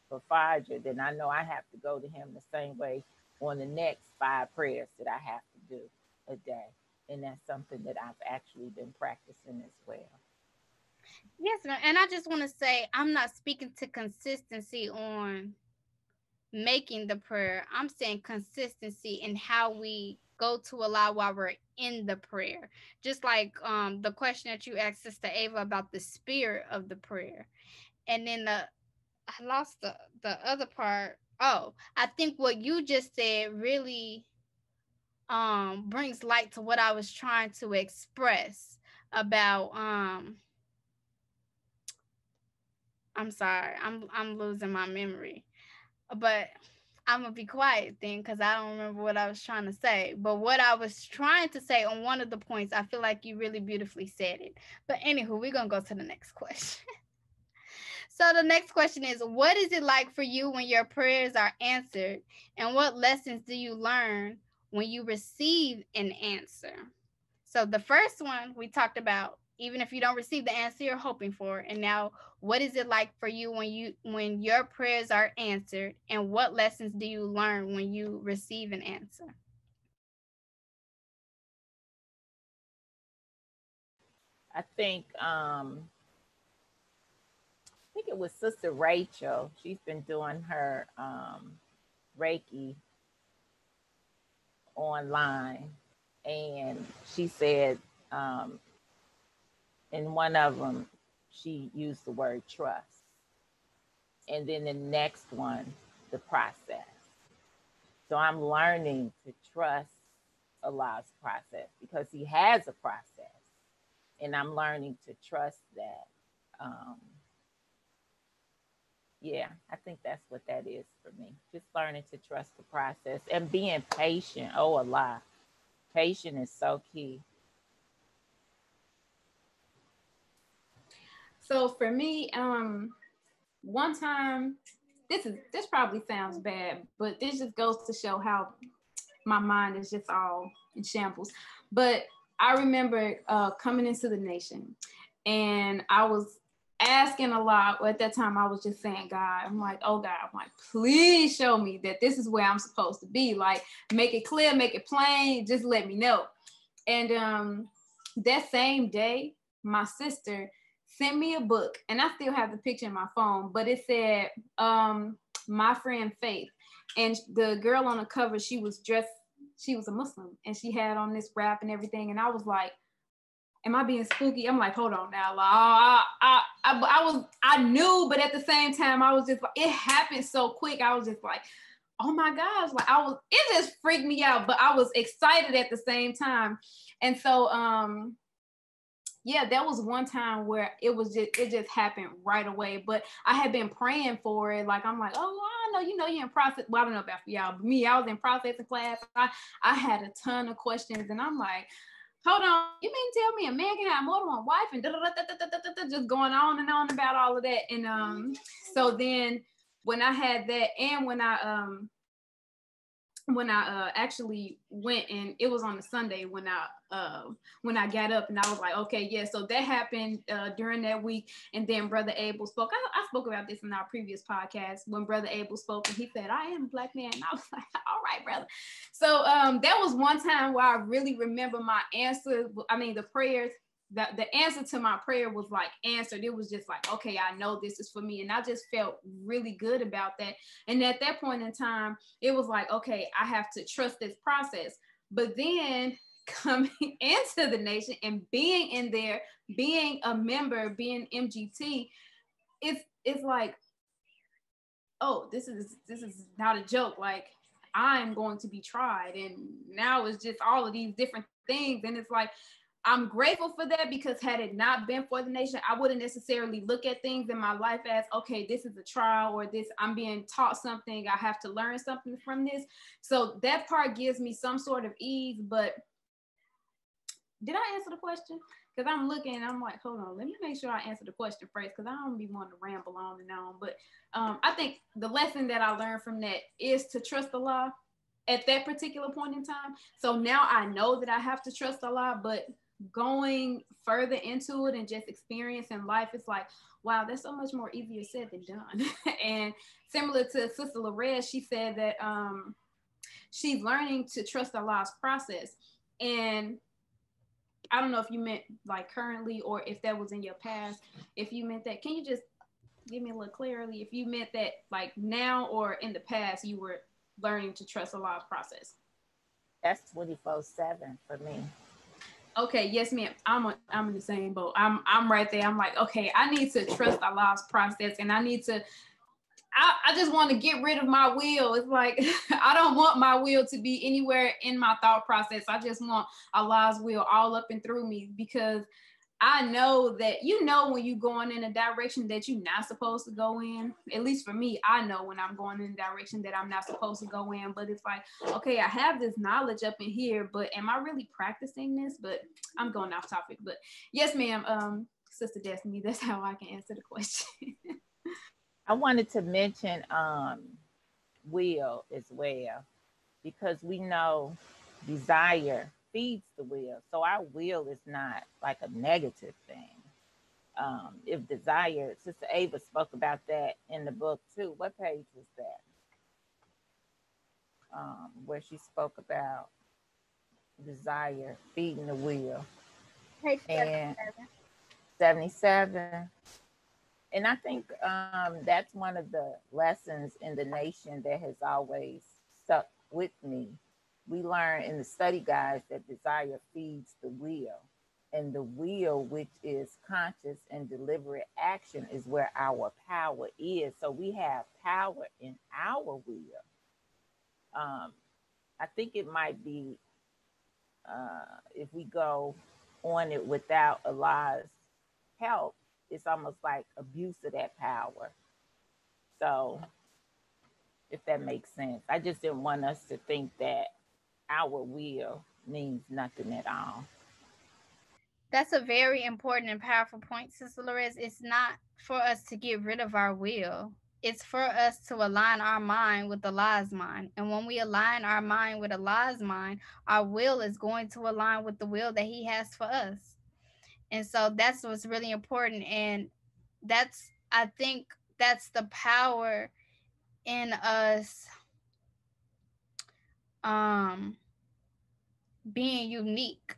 for Fajr, then I know I have to go to him the same way on the next 5 prayers that I have to do a day. And that's something that I've actually been practicing as well. Yes, ma'am. And I just want to say, I'm not speaking to consistency on making the prayer. I'm saying consistency in how we go to Allah while we're in the prayer. Just like the question that you asked Sister Ava about the spirit of the prayer. And then I lost the other part. Oh, I think what you just said really brings light to what I was trying to express about I'm sorry. I'm losing my memory. But I'm gonna be quiet then because I don't remember what I was trying to say. But what I was trying to say on one of the points, I feel like you really beautifully said it. But anywho, we're gonna go to the next question. So the next question is, what is it like for you when your prayers are answered? And what lessons do you learn when you receive an answer? So the first one we talked about, even if you don't receive the answer you're hoping for. And now, what is it like for you when your prayers are answered? And what lessons do you learn when you receive an answer? I think it was Sister Rachel. She's been doing her Reiki online, and she said um, in one of them she used the word trust, and then the next one, the process. So I'm learning to trust Allah's process because He has a process, and I'm learning to trust that. Um, yeah, I think that's what that is for me. Just learning to trust the process and being patient. Oh, Allah, patient is so key. So for me, one time, this probably sounds bad, but this just goes to show how my mind is just all in shambles. But I remember coming into the nation, and I was asking a lot. At that time, I was just saying, God, I'm like, oh God, I'm like, please show me that this is where I'm supposed to be. Like, make it clear, make it plain, just let me know. And that same day, my sister sent me a book, and I still have the picture in my phone, but it said, My Friend Faith. And the girl on the cover, she was a Muslim, and she had on this wrap and everything. And I was like, am I being spooky? I'm like, hold on now. I knew, but at the same time, I was just like, it happened so quick. I was just like, oh my gosh, like it just freaked me out, but I was excited at the same time. And so, yeah, that was one time where it just happened right away. But I had been praying for it. Like, I'm like, oh, I know, you're in process. Well, I don't know about for y'all, but me, I was in processing class. I had a ton of questions, and I'm like, hold on, you mean tell me a man can have more than one wife, and just going on and on about all of that. And so then when I had that, and when I actually went, and it was on a Sunday when I got up, and I was like, okay, yeah. So that happened during that week. And then Brother Abel spoke. I spoke about this in our previous podcast when Brother Abel spoke, and he said, I am a black man. And I was like, all right, brother. So that was one time where I really remember my answer. I mean, the prayers. The answer to my prayer was like answered. It was just like, okay, I know this is for me. And I just felt really good about that. And at that point in time, it was like, okay, I have to trust this process. But then coming into the nation and being in there, being a member, being MGT, it's like, oh, this is not a joke. Like, I'm going to be tried. And now it's just all of these different things. And it's like, I'm grateful for that, because had it not been for the nation, I wouldn't necessarily look at things in my life as, okay, this is a trial, or this, I'm being taught something, I have to learn something from this. So that part gives me some sort of ease. But did I answer the question? Because I'm looking and I'm like, hold on, let me make sure I answer the question first, because I don't be wanting to ramble on and on. But I think the lesson that I learned from that is to trust Allah at that particular point in time. So now I know that I have to trust Allah, but going further into it and just experiencing life, it's like, wow, that's so much more easier said than done. And similar to Sister Lorez, she said that she's learning to trust Allah's process. And I don't know if you meant like currently, or if that was in your past. If you meant that, can you just give me a little clarity? If you meant that like now or in the past, you were learning to trust Allah's process. That's 24/7 for me. Okay, yes, ma'am. I'm in the same boat. I'm right there. I'm like, okay, I need to trust Allah's process, and I need to. I just want to get rid of my will. It's like I don't want my will to be anywhere in my thought process. I just want Allah's will all up and through me, because I know that, when you're going in a direction that you're not supposed to go in. At least for me, I know when I'm going in a direction that I'm not supposed to go in. But it's like, okay, I have this knowledge up in here, but am I really practicing this? But I'm going off topic. But yes, ma'am, Sister Destiny, that's how I can answer the question. I wanted to mention will as well, because we know desire feeds the will. So our will is not like a negative thing. If desire, Sister Ava spoke about that in the book too. What page was that? Where she spoke about desire feeding the will. Page And 77. And I think that's one of the lessons in the nation that has always stuck with me. We learn in the study guides that desire feeds the will. And the will, which is conscious and deliberate action, is where our power is. So we have power in our will. I think it might be, if we go on it without Allah's help, it's almost like abuse of that power. So, if that makes sense, I just didn't want us to think that our will means nothing at all. That's a very important and powerful point, Sister Lorez. It's not for us to get rid of our will. It's for us to align our mind with Allah's mind. And when we align our mind with Allah's mind, our will is going to align with the will that He has for us. And so that's what's really important. And I think that's the power in us um being unique,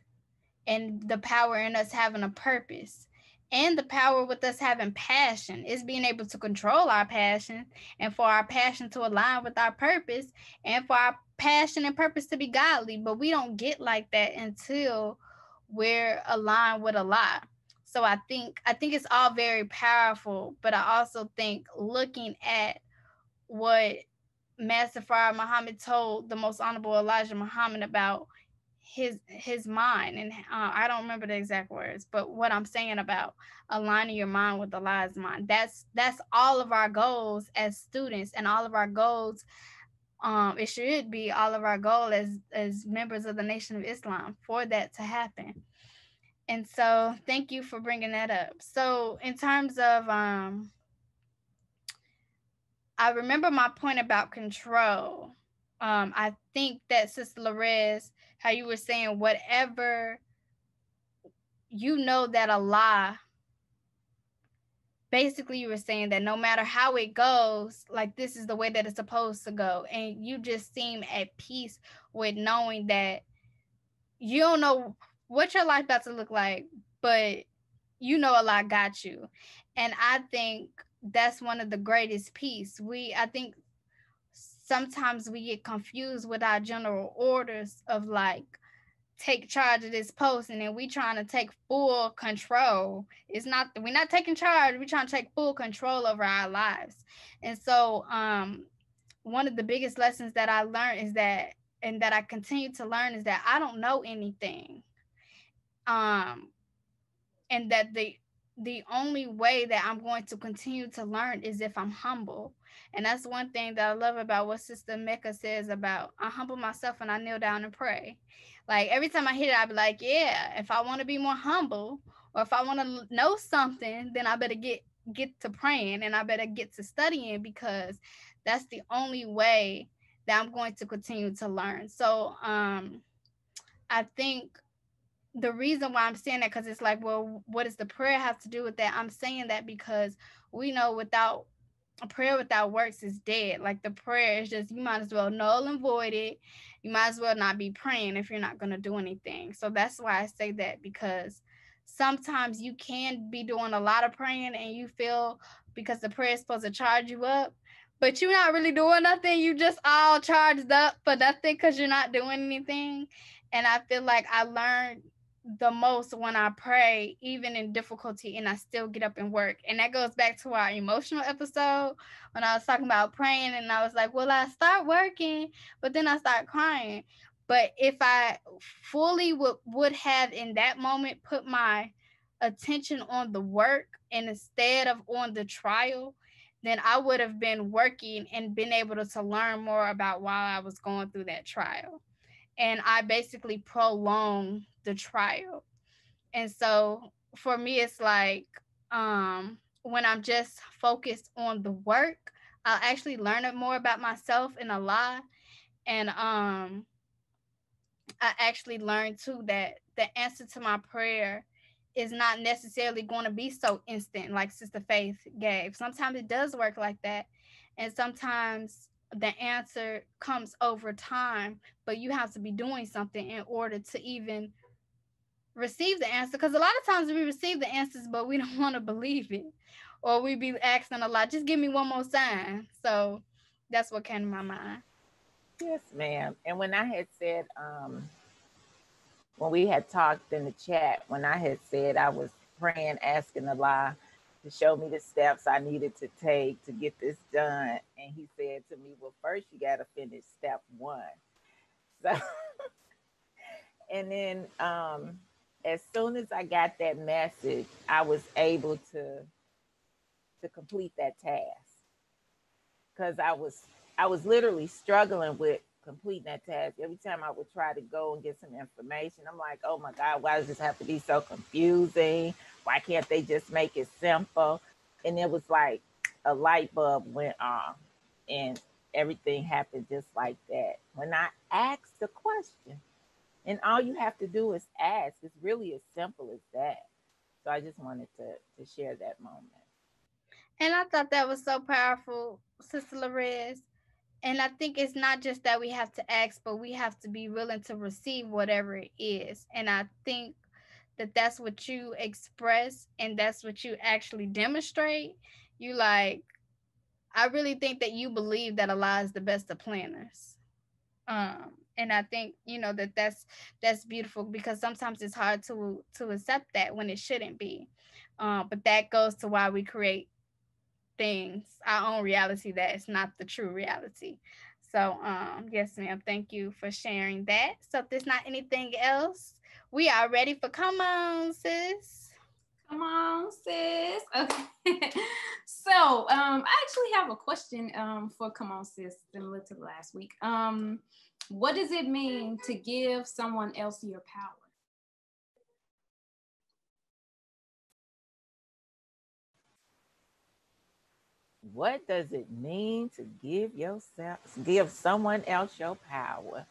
and the power in us having a purpose, and the power with us having passion is being able to control our passion, and for our passion to align with our purpose, and for our passion and purpose to be godly. But we don't get like that until we're aligned with Allah. So I think it's all very powerful, but I also think looking at what Master Fard Muhammad told the most honorable Elijah Muhammad about his mind, and I don't remember the exact words, but what I'm saying about aligning your mind with Allah's mind, that's all of our goals as students, and all of our goals, it should be all of our goal as members of the Nation of Islam, for that to happen. And so thank you for bringing that up. So in terms of I remember my point about control. I think that, Sister Lorez, how you were saying, whatever you know that Allah, basically you were saying that no matter how it goes, like this is the way that it's supposed to go. And you just seem at peace with knowing that you don't know what your life about to look like, but you know Allah got you. And I think that's one of the greatest peace. I think sometimes we get confused with our general orders of like, take charge of this post, and then we trying to take full control. We're not taking charge, we're trying to take full control over our lives. And so one of the biggest lessons that I learned is that, and that I continue to learn, is that I don't know anything. And that the only way that I'm going to continue to learn is if I'm humble. And that's one thing that I love about what Sister Mecca says about, I humble myself and I kneel down and pray. Like every time I hear it, I be like, yeah, if I want to be more humble, or if I want to know something, then I better get to praying, and I better get to studying, because that's the only way that I'm going to continue to learn. So I think the reason why I'm saying that, because it's like, well, what does the prayer have to do with that? I'm saying that because we know without a prayer without works is dead. Like the prayer is just, you might as well null and void it. You might as well not be praying if you're not going to do anything. So that's why I say that, because sometimes you can be doing a lot of praying and you feel, because the prayer is supposed to charge you up, but you're not really doing nothing. You just all charged up for nothing because you're not doing anything. And I feel like I learned the most when I pray, even in difficulty, and I still get up and work. And that goes back to our emotional episode when I was talking about praying, and I was like, well, I start working, but then I start crying. But if I fully would have in that moment put my attention on the work and instead of on the trial, then I would have been working and been able to learn more about why I was going through that trial. And I basically prolong the trial. And so for me, it's like when I'm just focused on the work, I'll actually learn it more about myself and Allah. And I actually learned too that the answer to my prayer is not necessarily going to be so instant like Sister Faith gave. Sometimes it does work like that. And sometimes the answer comes over time, but you have to be doing something in order to even receive the answer. Because a lot of times we receive the answers, but we don't want to believe it. Or we be asking a lot, just give me one more sign. So that's what came to my mind. Yes, ma'am. And when I had said, when we had talked in the chat, when I had said I was praying, asking Allah to show me the steps I needed to take to get this done. And he said to me, well, first you got to finish step one. So, and then as soon as I got that message, I was able to complete that task, because I was literally struggling with completing that task, every time I would try to go and get some information, I'm like, oh my God, why does this have to be so confusing? Why can't they just make it simple? And it was like a light bulb went off and everything happened just like that. When I asked the question, and all you have to do is ask, it's really as simple as that. So I just wanted to share that moment. And I thought that was so powerful, Sister Larez. And I think it's not just that we have to ask, but we have to be willing to receive whatever it is. And I think that that's what you express and that's what you actually demonstrate. You like, I really think that you believe that Allah is the best of planners. And I think, you know, that's beautiful, because sometimes it's hard to accept that when it shouldn't be. But that goes to why we create things, our own reality that is not the true reality. So yes, ma'am, thank you for sharing that. So if there's not anything else, we are ready for come on, sis. Come on, sis. Okay. So I actually have a question for come on, sis, similar to last week. What does it mean to give someone else your power? What does it mean to give someone else your power?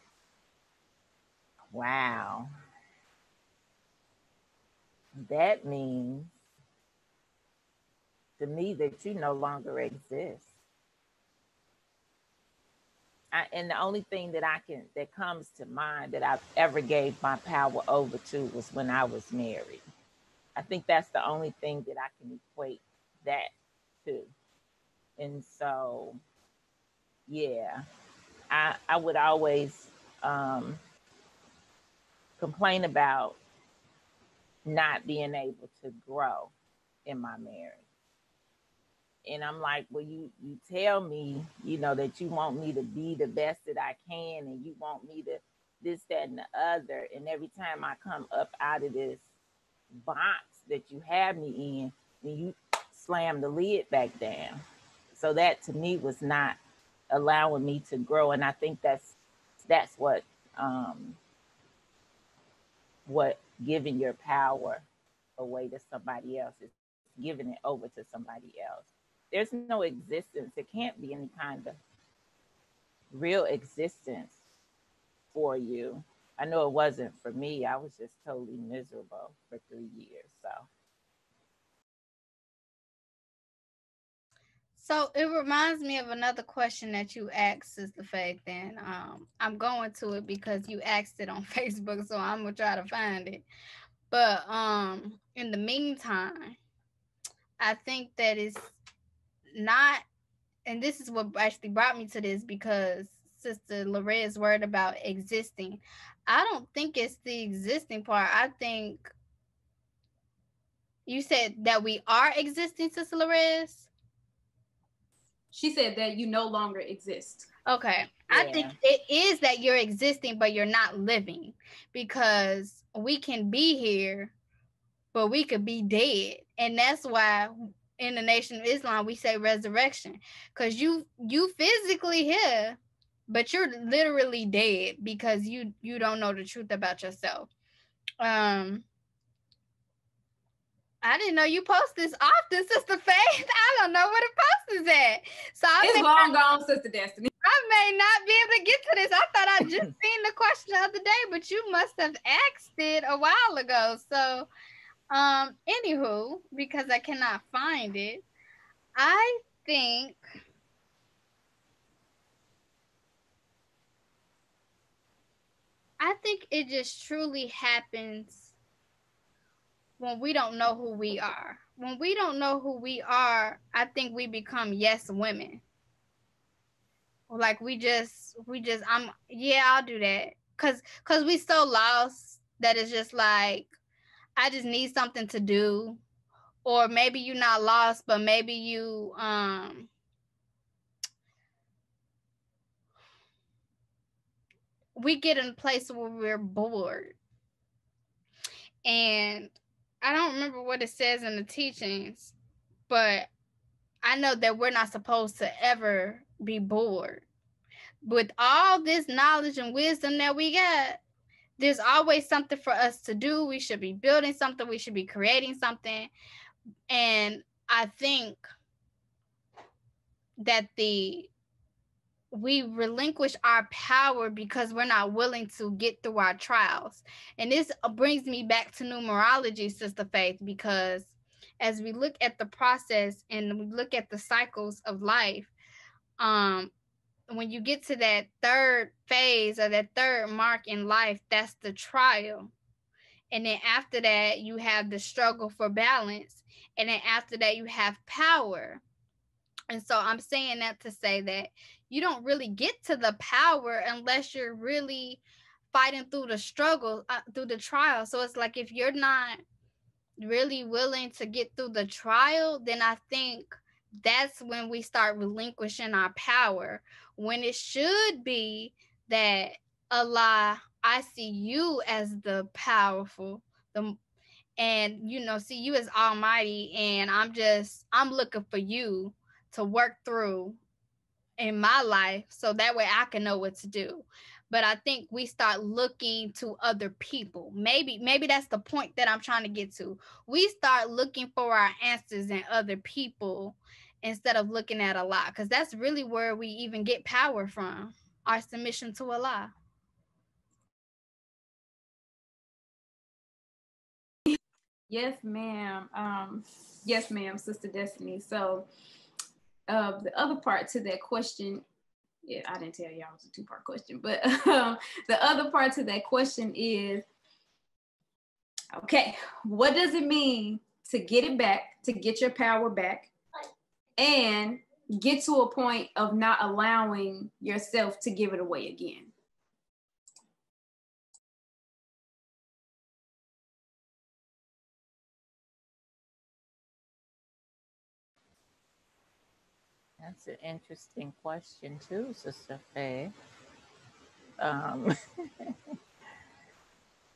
Wow. That means to me that you no longer exist. And the only thing that comes to mind that I've ever gave my power over to was when I was married. I think that's the only thing that I can equate that to. And so, yeah, I would always complain about not being able to grow in my marriage. And I'm like, well, you tell me, you know, that you want me to be the best that I can, and you want me to this, that, and the other. And every time I come up out of this box that you have me in, then you slam the lid back down. So that to me was not allowing me to grow. And I think that's what giving your power away to somebody else is, giving it over to somebody else. There's no existence. It can't be any kind of real existence for you. I know it wasn't for me. I was just totally miserable for 3 years. So it reminds me of another question that you asked, Sister Faith. And I'm going to it because you asked it on Facebook, so I'm gonna try to find it. But in the meantime, I think that it's not, and this is what actually brought me to this, because Sister Larez's word about existing, I don't think it's the existing part. I think you said that we are existing, Sister Larez. She said that you no longer exist. Okay. Yeah. I think it is that you're existing, but you're not living, because we can be here, but we could be dead. And that's why in the Nation of Islam, we say resurrection, because you physically here, but you're literally dead because you don't know the truth about yourself. I didn't know you post this often, Sister Faith. I don't know where the post is at. So it's long gone, Sister Destiny. I may not be able to get to this. I thought I just seen the question the other day, but you must have asked it a while ago. So, anywho, because I cannot find it, I think it just truly happens when we don't know who we are. When we don't know who we are, I think we become yes women. Like we just I'll do that. Cause we so lost that it's just like, I just need something to do. Or maybe you're not lost, but maybe you we get in a place where we're bored. And I don't remember what it says in the teachings, but I know that we're not supposed to ever be bored. with all this knowledge and wisdom that we got, there's always something for us to do. We should be building something. We should be creating something. And I think that we relinquish our power because we're not willing to get through our trials. And this brings me back to numerology, Sister Faith, because as we look at the process and we look at the cycles of life, when you get to that third phase or that third mark in life, that's the trial. And then after that, you have the struggle for balance. And then after that, you have power. And so I'm saying that to say that you don't really get to the power unless you're really fighting through the struggle, through the trial. So it's like if you're not really willing to get through the trial, then I think that's when we start relinquishing our power. When it should be that, Allah, I see you as the powerful, and see you as almighty, and I'm looking for you to work through in my life so that way I can know what to do. But I think we start looking to other people. Maybe that's the point that I'm trying to get to. We start looking for our answers in other people instead of looking at Allah, because that's really where we even get power from, our submission to Allah. Yes, ma'am. Yes, ma'am, Sister Destiny. So the other part to that question, yeah, I didn't tell y'all it was a two-part question, but the other part to that question is, okay, what does it mean to get it back, to get your power back, and get to a point of not allowing yourself to give it away again? That's an interesting question too, Sister Faye. Um,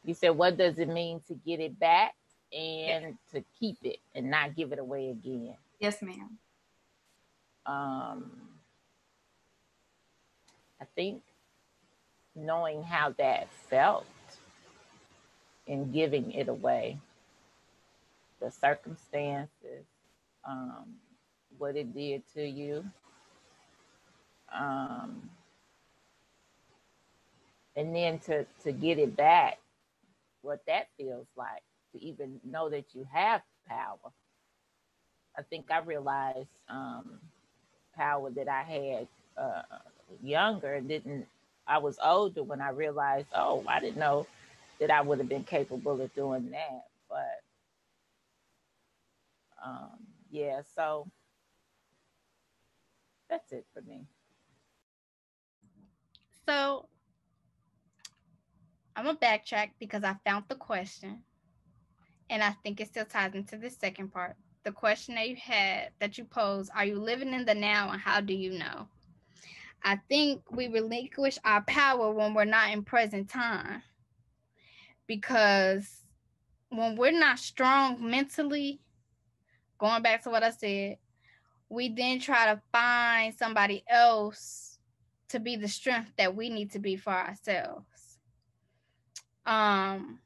you said, what does it mean to get it back and to keep it and not give it away again? Yes, ma'am. I think knowing how that felt in giving it away, the circumstances, what it did to you, and then to get it back, what that feels like, to even know that you have power. I think I realized power that I had younger. I was older when I realized, oh, I didn't know that I would have been capable of doing that. But yeah, so that's it for me. So I'm going to backtrack because I found the question, and I think it still ties into the second part. The question that you posed, are you living in the now, and how do you know? I think we relinquish our power when we're not in present time, because when we're not strong mentally, going back to what I said, we then try to find somebody else to be the strength that we need to be for ourselves. And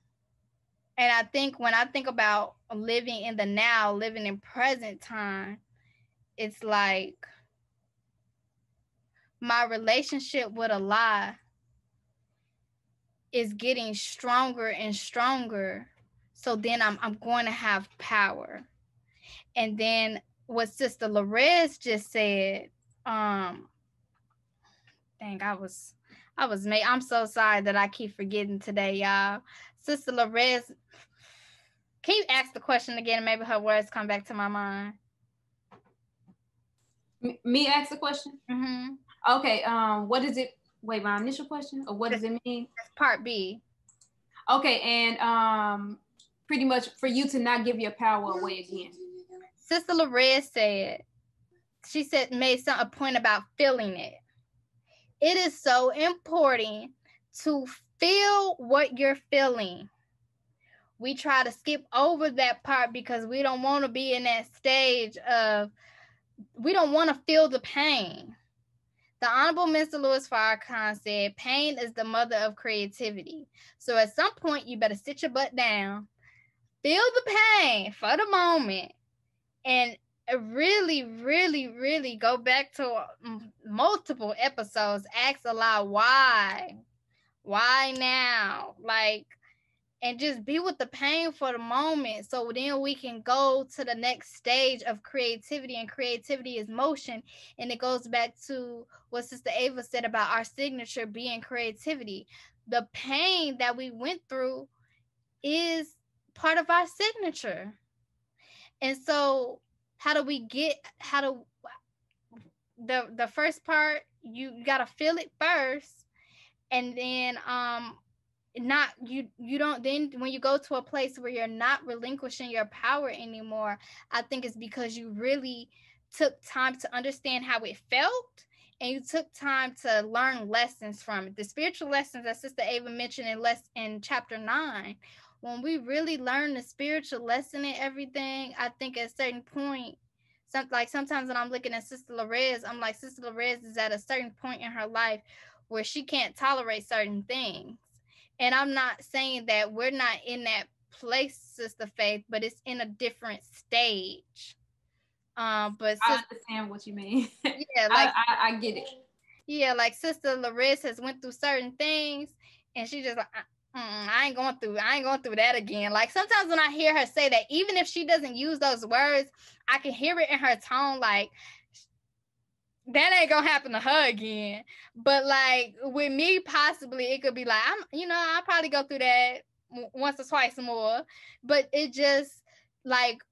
I think when I think about living in the now, living in present time, it's like my relationship with Allah is getting stronger and stronger. So then I'm going to have power. And then what Sister Larez just said, dang, I'm so sorry that I keep forgetting today, y'all. Sister Larez, can you ask the question again and maybe her words come back to my mind? Me ask the question? Mm-hmm. Okay, what is it? Wait, my initial question? Or what does it mean? That's part B. Okay, and pretty much for you to not give your power away again. Sister Larez made a point about feeling it. It is so important to feel what you're feeling. We try to skip over that part because we don't want to be in that stage of, we don't want to feel the pain. The Honorable Mr. Louis Farrakhan said, pain is the mother of creativity. So at some point, you better sit your butt down, feel the pain for the moment, and really, really, really go back to multiple episodes, ask aloud, why? Why now? Like, and just be with the pain for the moment, so then we can go to the next stage of creativity, and creativity is motion. And it goes back to what Sister Ava said about our signature being creativity. The pain that we went through is part of our signature. And so how do we get, how do the first part, you got to feel it first, and then not you don't, then when you go to a place where you're not relinquishing your power anymore, I think it's because you really took time to understand how it felt, and you took time to learn lessons from it, the spiritual lessons that Sister Ava mentioned in chapter 9. When we really learn the spiritual lesson and everything, I think at a certain point, sometimes when I'm looking at Sister Larez, I'm like, Sister Larez is at a certain point in her life where she can't tolerate certain things. And I'm not saying that we're not in that place, Sister Faith, but it's in a different stage. But I understand what you mean. yeah, like I get it. Yeah, like Sister Larissa has went through certain things, and she just like, I ain't going through that again. Like sometimes when I hear her say that, even if she doesn't use those words, I can hear it in her tone, like that ain't gonna happen to her again. But like with me, possibly it could be like, I'll probably go through that once or twice more. But it just like,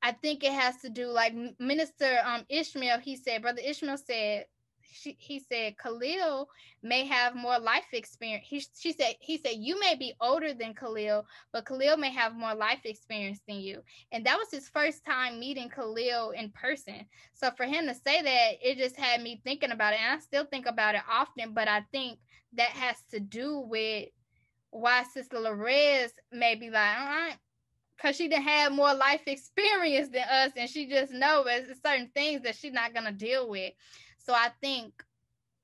I think it has to do, like Minister Ishmael, Brother Ishmael said, he said Khalil may have more life experience. He said you may be older than Khalil, but Khalil may have more life experience than you. And that was his first time meeting Khalil in person. So for him to say that, it just had me thinking about it, and I still think about it often. But I think that has to do with why Sister Larez may be like, all right, because she done had more life experience than us, and she just knows certain things that she's not gonna deal with. So I think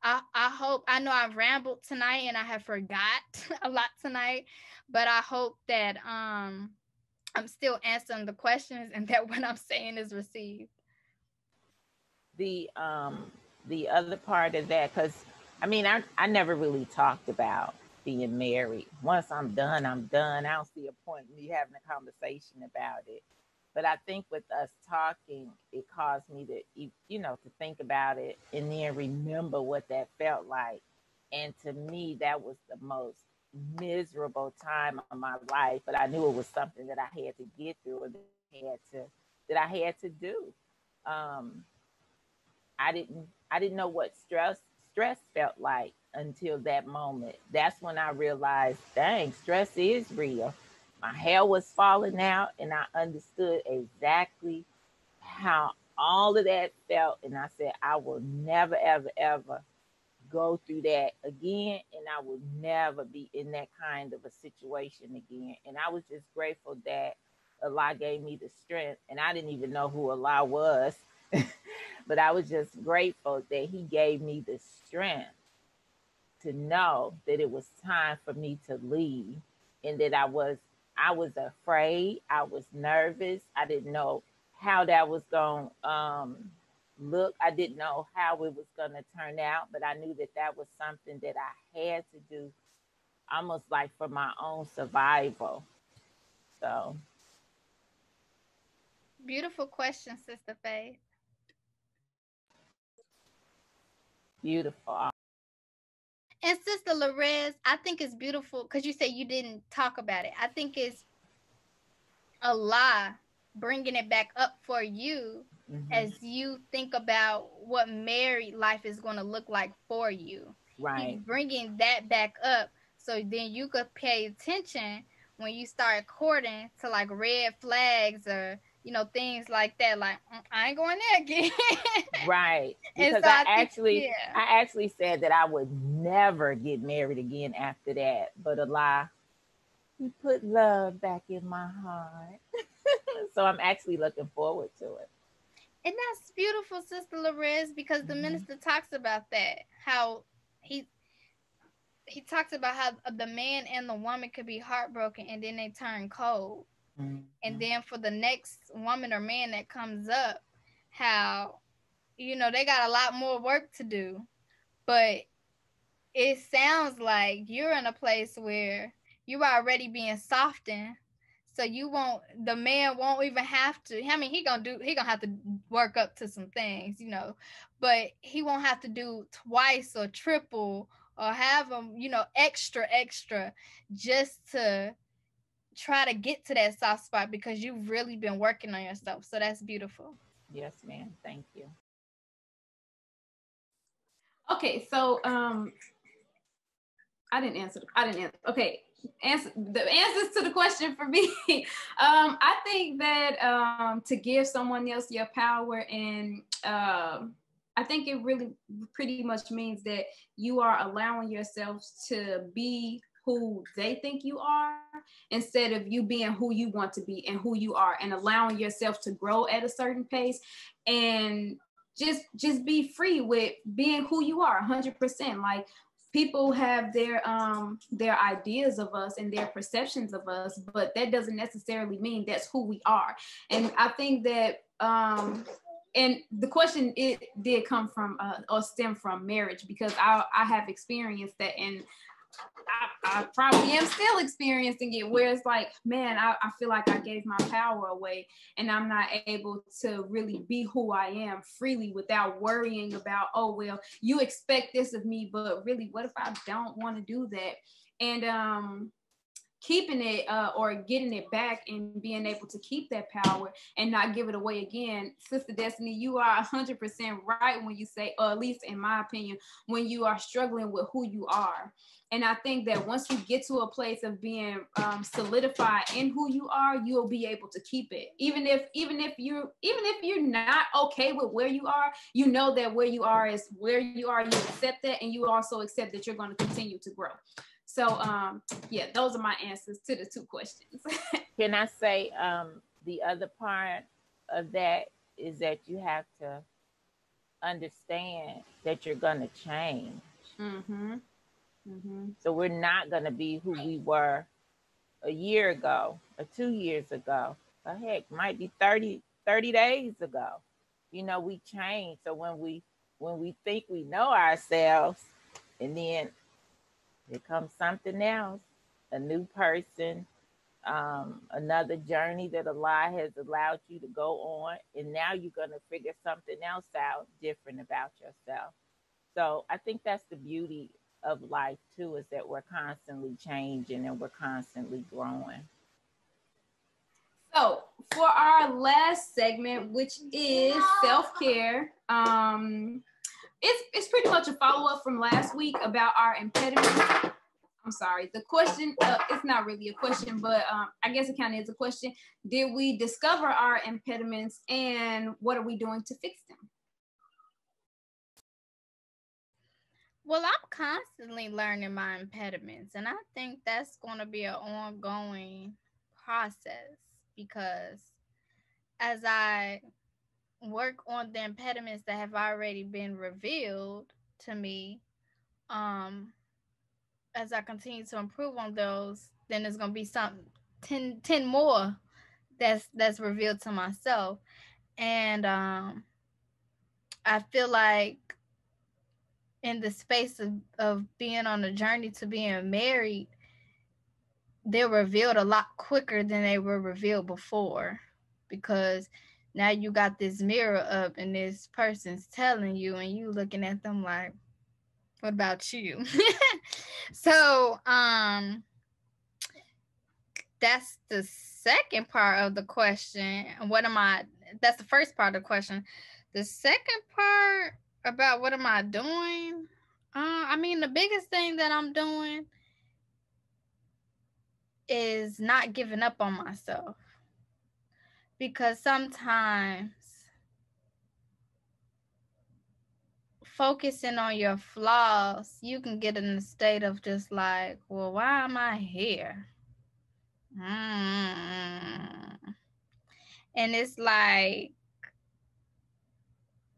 I hope, I know I've rambled tonight and I have forgot a lot tonight, but I hope that I'm still answering the questions and that what I'm saying is received. The other part of that, because I never really talked about being married. Once I'm done, I'm done. I don't see a point in me having a conversation about it. But I think with us talking, it caused me to, to think about it and then remember what that felt like. And to me, that was the most miserable time of my life. But I knew it was something that I had to get through, and that I had to do. I didn't know what stress felt like until that moment. That's when I realized, dang, stress is real. My hair was falling out, and I understood exactly how all of that felt. And I said, I will never, ever, ever go through that again. And I will never be in that kind of a situation again. And I was just grateful that Allah gave me the strength. And I didn't even know who Allah was. But I was just grateful that he gave me the strength to know that it was time for me to leave, and that I was afraid. I was nervous. I didn't know how that was going to look. I didn't know how it was going to turn out, but I knew that that was something that I had to do, almost like for my own survival. So. Beautiful question, Sister Faith. Beautiful. And Sister Larez, I think it's beautiful because you said you didn't talk about it. I think it's a lie bringing it back up for you as you think about what married life is going to look like for you. Right. He's bringing that back up so then you could pay attention when you start courting to like red flags or things like that. Like, I ain't going there again. Right. Because so I actually said that I would never get married again after that. But Allah, he put love back in my heart. So I'm actually looking forward to it. And that's beautiful, Sister Larez, because the minister talks about that. How he he talks about how the man and the woman could be heartbroken and then they turn cold. And then for the next woman or man that comes up, how, you know, they got a lot more work to do. But it sounds like you're in a place where you are already being softened. So the man won't even have to, I mean, he gonna have to work up to some things, you know, but he won't have to do twice or triple or have them, you know, extra, just to try to get to that soft spot because you've really been working on yourself. So that's beautiful. Yes, ma'am. Thank you. Okay, so I didn't answer. Okay, the answers to the question for me. I think that to give someone else your power, and I think it really pretty much means that you are allowing yourself to be who they think you are instead of you being who you want to be and who you are, and allowing yourself to grow at a certain pace and just be free with being who you are 100%. Like, people have their ideas of us and their perceptions of us, but that doesn't necessarily mean that's who we are. And I think that and the question, it did come from or stem from marriage, because I have experienced that, and I probably am still experiencing it, where it's like, man, I feel like I gave my power away and I'm not able to really be who I am freely without worrying about, oh, well, you expect this of me, but really, what if I don't want to do that? And keeping it or getting it back and being able to keep that power and not give it away again. Sister Destiny, you are 100% right when you say, or at least in my opinion, when you are struggling with who you are. And I think that once you get to a place of being solidified in who you are, you'll be able to keep it. Even if you're not okay with where you are, you know that where you are is where you are. You accept that, and you also accept that you're going to continue to grow. So, yeah, those are my answers to the two questions. Can I say the other part of that is that you have to understand that you're going to change. Mm-hmm. Mm-hmm. So we're not going to be who we were a year ago or 2 years ago. Or heck, might be 30 days ago. You know, we change. So when we think we know ourselves, and then here comes something else, a new person, another journey that Allah has allowed you to go on, and now you're going to figure something else out different about yourself. So I think that's the beauty of life too, is that we're constantly changing and we're constantly growing. So for our last segment, which is self-care, it's pretty much a follow-up from last week about our impediments. I'm sorry. The question, it's not really a question, but I guess it kind of is a question. Did we discover our impediments, and what are we doing to fix them? Well, I'm constantly learning my impediments, and I think that's going to be an ongoing process, because as I work on the impediments that have already been revealed to me, as I continue to improve on those, then there's going to be 10 more that's revealed to myself. And I feel like in the space of being on a journey to being married, they're revealed a lot quicker than they were revealed before, because now you got this mirror up and this person's telling you, and you looking at them like, what about you? So that's the second part of the question. That's the first part of the question. The second part about what am I doing? I mean, the biggest thing that I'm doing is not giving up on myself. Because sometimes focusing on your flaws, you can get in a state of just like, well, why am I here? And it's like,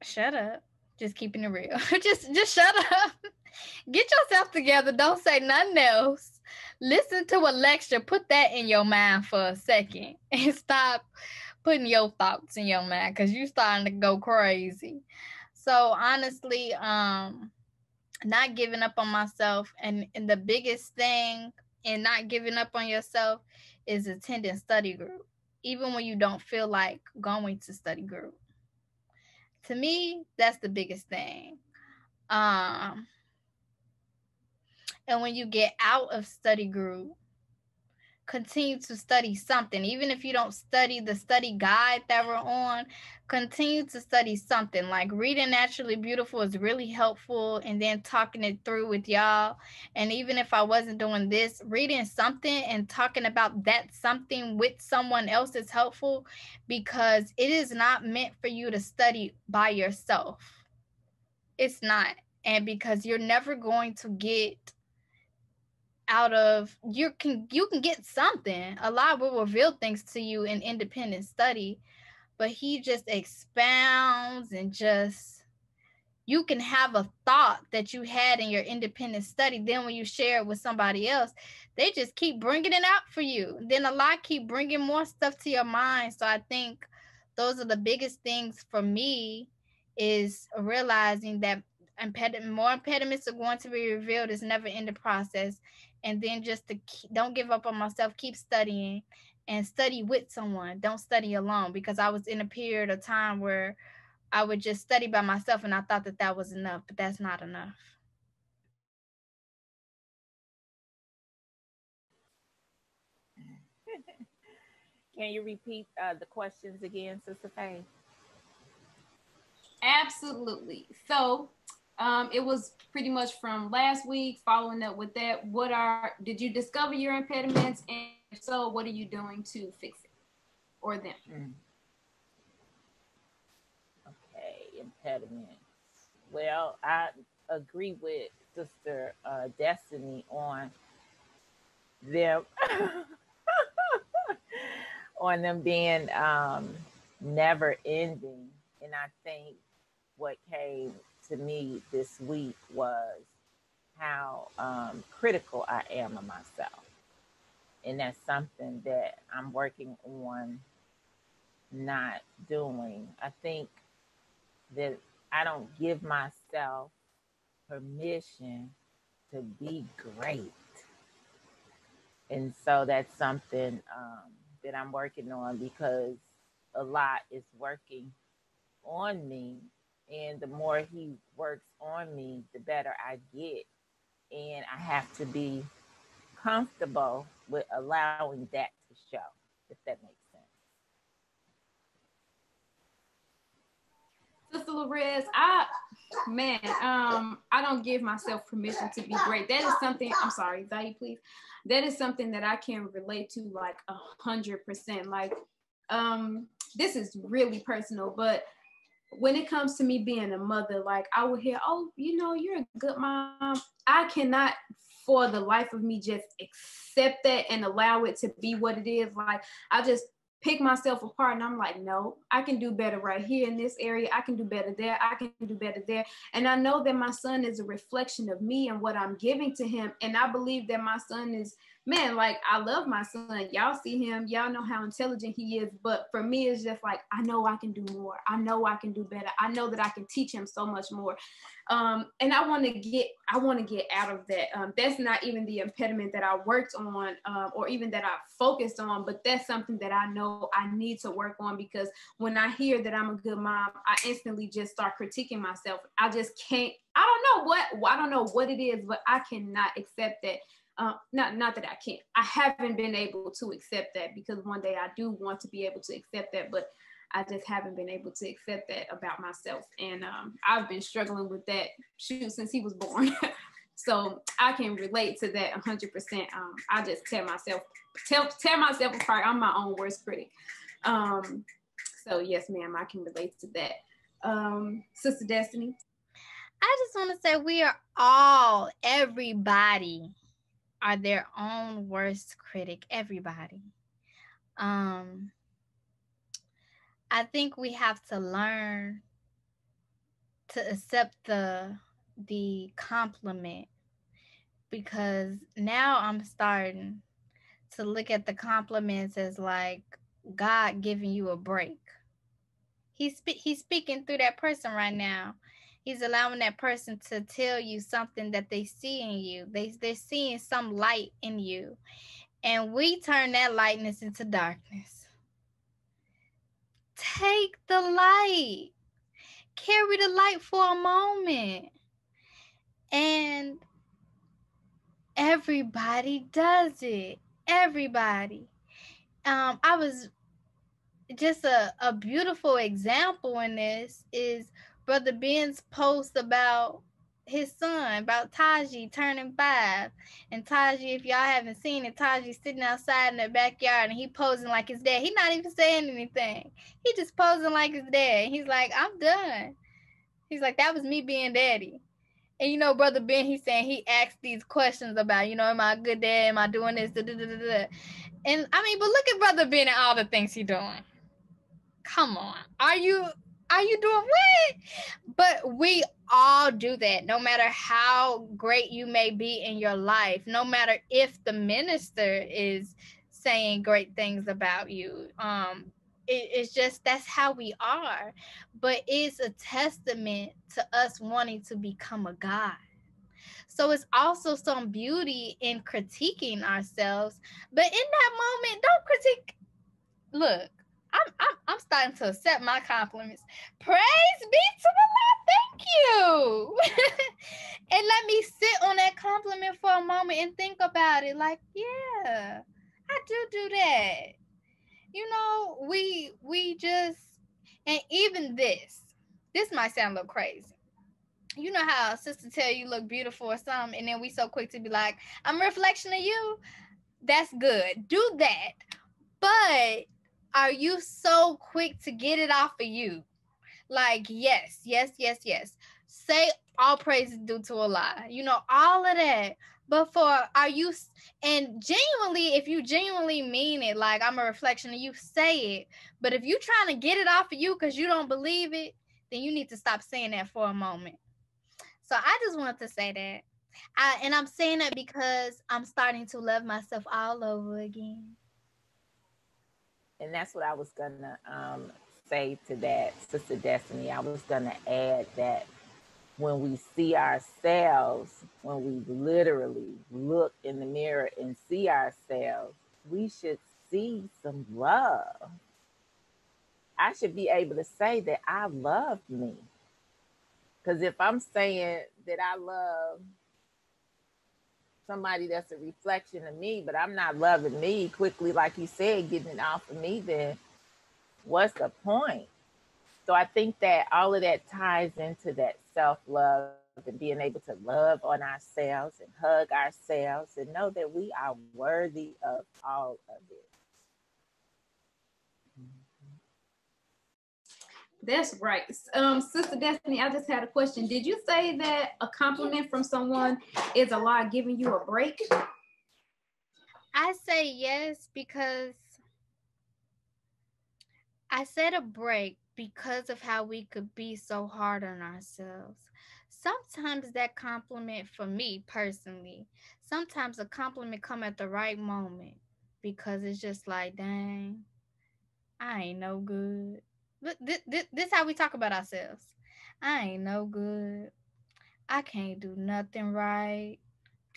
Shut up. Just keeping it real. Just shut up. Get yourself together. Don't say nothing else. Listen to a lecture. Put that in your mind for a second and stop putting your thoughts in your mind because you starting to go crazy. So honestly, not giving up on myself and the biggest thing in not giving up on yourself is attending study group. Even when you don't feel like going to study group. To me, that's the biggest thing. Um, and when you get out of study group, continue to study something. Even if you don't study the study guide that we're on, continue to study something. Like reading Naturally Beautiful is really helpful, and then talking it through with y'all. And even if I wasn't doing this, reading something and talking about that something with someone else is helpful, because it is not meant for you to study by yourself. It's not. And because you're never going to get out of, you can get something. Allah will reveal things to you in independent study, but he just expounds and just, you can have a thought that you had in your independent study. Then when you share it with somebody else, they just keep bringing it out for you. Then Allah keep bringing more stuff to your mind. So I think those are the biggest things for me, is realizing that more impediments are going to be revealed. It's never in the process. And then just to don't give up on myself, keep studying, and study with someone. Don't study alone, because I was in a period of time where I would just study by myself and I thought that that was enough, but that's not enough. Can you repeat the questions again, Sister Faye? Absolutely. So, it was pretty much from last week. Following up with that, did you discover your impediments, and if so, what are you doing to fix it or them? Okay, impediments. Well, I agree with Sister Destiny on them on them being never ending. And I think what came to me this week was how critical I am of myself. And that's something that I'm working on not doing. I think that I don't give myself permission to be great. And so that's something that I'm working on, because a lot is working on me. And the more he works on me, the better I get. And I have to be comfortable with allowing that to show, if that makes sense. Sister Lorez, I don't give myself permission to be great. That is something. I'm sorry, Zai, please. That is something that I can relate to like 100%. Like, this is really personal, but when it comes to me being a mother, like I would hear, oh, you're a good mom. I cannot for the life of me just accept that and allow it to be what it is. Like, I just pick myself apart and I'm like, no, I can do better right here in this area. I can do better there. I can do better there. And I know that my son is a reflection of me and what I'm giving to him. And I believe that my son is, man, like, I love my son. Y'all see him. Y'all know how intelligent he is. But for me, it's just like, I know I can do more. I know I can do better. I know that I can teach him so much more. And I want to get out of that. That's not even the impediment that I worked on, or even that I focused on, but that's something that I know I need to work on, because when I hear that I'm a good mom, I instantly just start critiquing myself. I just can't, I don't know what it is, but I cannot accept that. Not that I can't. I haven't been able to accept that, because one day I do want to be able to accept that, but I just haven't been able to accept that about myself. And I've been struggling with that since he was born. So I can relate to that 100%. I just tear myself apart. I'm my own worst critic. So yes, ma'am, I can relate to that. Sister Destiny. I just want to say everybody are their own worst critic. Everybody. I think we have to learn to accept the compliment, because now I'm starting to look at the compliments as like God giving you a break. He's speaking through that person right now. He's allowing that person to tell you something that they see in you. They're seeing some light in you. And we turn that lightness into darkness. Take the light. Carry the light for a moment. And everybody does it. Everybody. I was just a beautiful example in this is Brother Ben's post about his son, about Taji turning 5. And Taji, if y'all haven't seen it, Taji's sitting outside in the backyard and he posing like his dad. He's not even saying anything. He just posing like his dad. He's like, I'm done. He's like, that was me being daddy. And you know, Brother Ben, he's saying he asked these questions about, you know, am I a good dad? Am I doing this? Da, da, da, da, da. And I mean, but look at Brother Ben and all the things he's doing. Come on. Are you doing what? But we all do that, no matter how great you may be in your life, no matter if the minister is saying great things about you. It's just that's how we are. But it's a testament to us wanting to become a God. So it's also some beauty in critiquing ourselves. But in that moment, don't critique. Look, I'm starting to accept my compliments. Praise be to the Lord. Thank you. And let me sit on that compliment for a moment and think about it. Like, yeah, I do that. You know, we just, and even this might sound a little crazy. You know how a sister tell you look beautiful or something, and then we so quick to be like, I'm a reflection of you. That's good. Do that. But are you so quick to get it off of you? Like, yes. Say all praise is due to Allah. You know, all of that. But are you, and genuinely, if you genuinely mean it, like I'm a reflection of you, say it. But if you trying to get it off of you because you don't believe it, then you need to stop saying that for a moment. So I just wanted to say that. And I'm saying that because I'm starting to love myself all over again. And that's what I was gonna say to that, Sister Destiny. I was gonna add that when we see ourselves, when we literally look in the mirror and see ourselves, we should see some love. I should be able to say that I love me. Because if I'm saying that I love somebody that's a reflection of me, but I'm not loving me quickly, like you said, getting it off of me, then what's the point? So I think that all of that ties into that self-love and being able to love on ourselves and hug ourselves and know that we are worthy of all of it. That's right. Sister Destiny, I just had a question. Did you say that a compliment from someone is Allah giving you a break? I say yes because I said a break because of how we could be so hard on ourselves. Sometimes that compliment, for me personally, sometimes a compliment come at the right moment because it's just like, dang, I ain't no good. But this how we talk about ourselves. I ain't no good. I can't do nothing right. I'm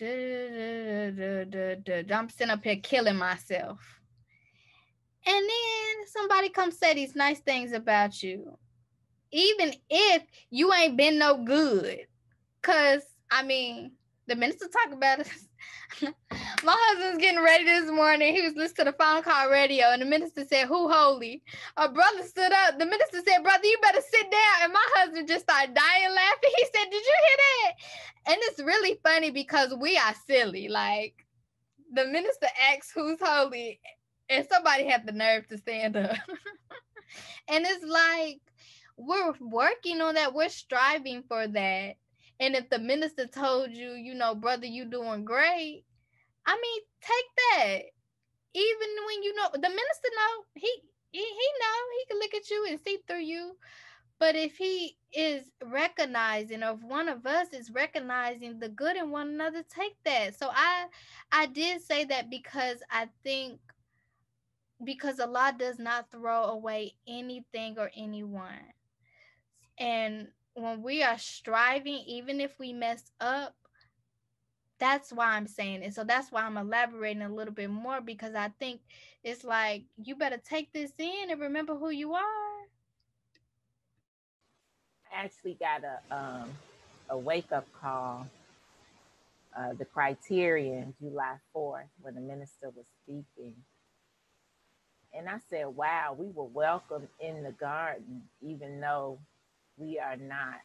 sitting up here killing myself. And then somebody comes say these nice things about you. Even if you ain't been no good. Cause I mean, the minister talk about it. My husband's getting ready this morning. He was listening to the phone call radio, and the minister said, "Who holy?" A brother stood up. The minister said, "Brother, you better sit down." And my husband just started dying laughing. He said, "Did you hear that?" And it's really funny because we are silly. Like, the minister asks who's holy, and somebody had the nerve to stand up. And it's like, we're working on that. We're striving for that. And if the minister told you, you know, brother, you doing great, I mean, take that. Even when you know, the minister know, he know, he can look at you and see through you. But if he is recognizing, or if one of us is recognizing the good in one another, take that. So I did say that because I think, because Allah does not throw away anything or anyone. And when we are striving, even if we mess up, that's why I'm saying it. So that's why I'm elaborating a little bit more, because I think it's like, you better take this in and remember who you are. I actually got a wake up call, the Criterion, July 4th, when the minister was speaking. And I said, wow, we were welcome in the garden, even though we are not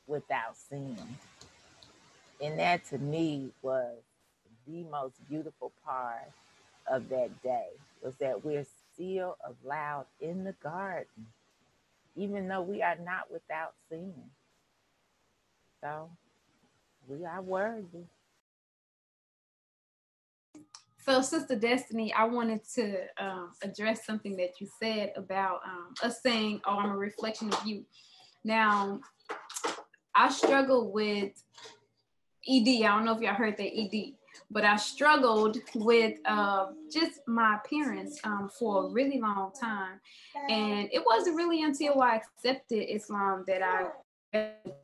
without sin. And that to me was the most beautiful part of that day, was that we're still allowed in the garden, even though we are not without sin. So we are worthy. So, Sister Destiny, I wanted to address something that you said about us saying, "Oh, I'm a reflection of you." Now, I struggle with ED. I don't know if y'all heard that ED, but I struggled with just my appearance for a really long time, and it wasn't really until I accepted Islam that I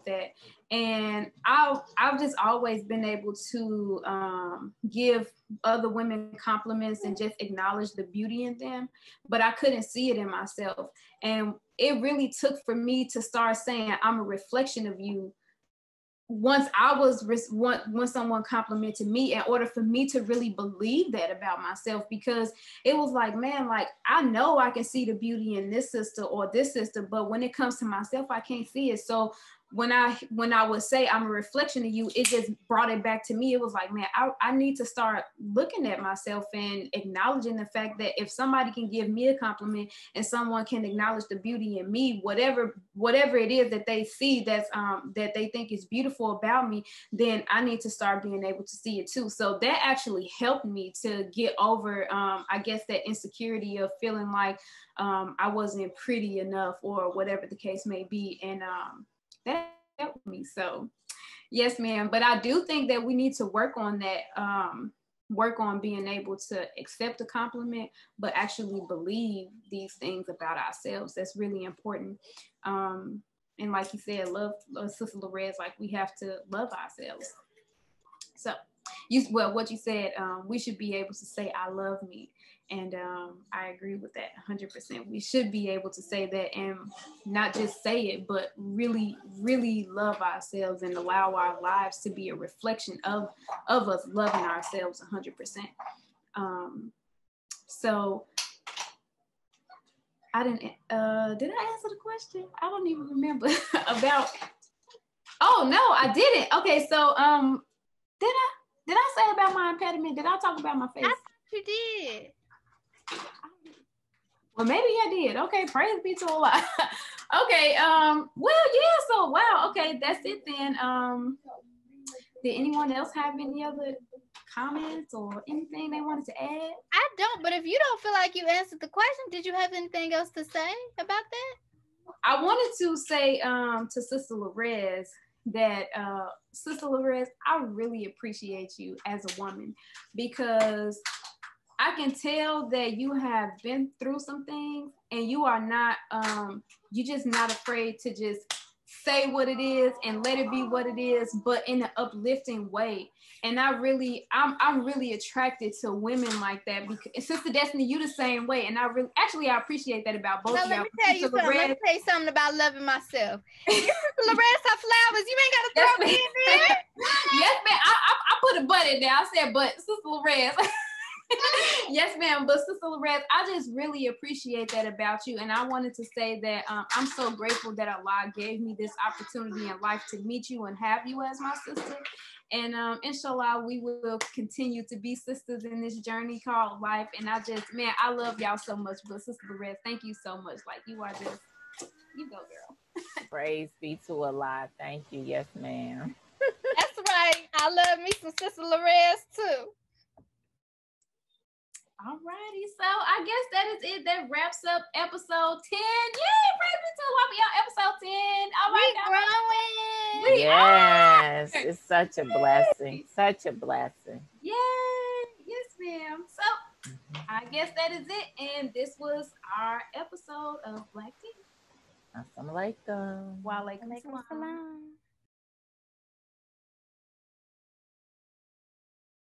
that. And I've just always been able to give other women compliments and just acknowledge the beauty in them, but I couldn't see it in myself. And it really took for me to start saying, I'm a reflection of you. Once someone complimented me, in order for me to really believe that about myself, because it was like, man, like, I know I can see the beauty in this sister or this sister, but when it comes to myself, I can't see it. So when I would say I'm a reflection of you, it just brought it back to me. It was like, man, I need to start looking at myself and acknowledging the fact that if somebody can give me a compliment and someone can acknowledge the beauty in me, whatever it is that they see that's that they think is beautiful about me, then I need to start being able to see it too. So that actually helped me to get over, I guess, that insecurity of feeling like I wasn't pretty enough or whatever the case may be. And that helped me. So yes, ma'am. But I do think that we need to work on that, work on being able to accept a compliment, but actually believe these things about ourselves. That's really important. And like you said, love Sister Lorez, like, we have to love ourselves. So what you said, we should be able to say, I love me. And I agree with that 100%. We should be able to say that, and not just say it, but really, really love ourselves and allow our lives to be a reflection of us loving ourselves 100%. So I didn't, did I answer the question? I don't even remember about, oh no, I didn't. Okay, so did I say about my impediment? Did I talk about my face? I thought you did. Well, maybe I did. Okay, praise be to Allah. Okay, well, yeah, so wow, okay, that's it then. Did anyone else have any other comments or anything they wanted to add? I don't, but if you don't feel like you answered the question, did you have anything else to say about that? I wanted to say to Sister Lorez that, Sister Lorez, I really appreciate you as a woman, because I can tell that you have been through some things, and you are not, you're just not afraid to just say what it is and let it be what it is, but in an uplifting way. And I'm really attracted to women like that, because Sister Destiny, you the same way. And I appreciate that about both of y'all. Let me tell you something about loving myself. Give Sister Lorez her flowers. You ain't got to throw me in there. Yes, man. I put a butt in there. I said, but Sister Lorez. Yes, ma'am. But Sister Lorez, I just really appreciate that about you. And I wanted to say that I'm so grateful that Allah gave me this opportunity in life to meet you and have you as my sister. And inshallah, we will continue to be sisters in this journey called life. And I love y'all so much. But Sister Lorez, thank you so much. Like, you are just, you go, girl. Praise be to Allah. Thank you. Yes, ma'am. That's right. I love me some Sister Lorez too. Alrighty, so I guess that is it. That wraps up episode 10. Yay, praise be to Allah. We on episode Yes, it's such a blessing. Such a blessing. Yay! Yes, ma'am. So I guess that is it. And this was our episode of Black Tea. Assalamualaikum. Walaikum Alaikum salam. salam.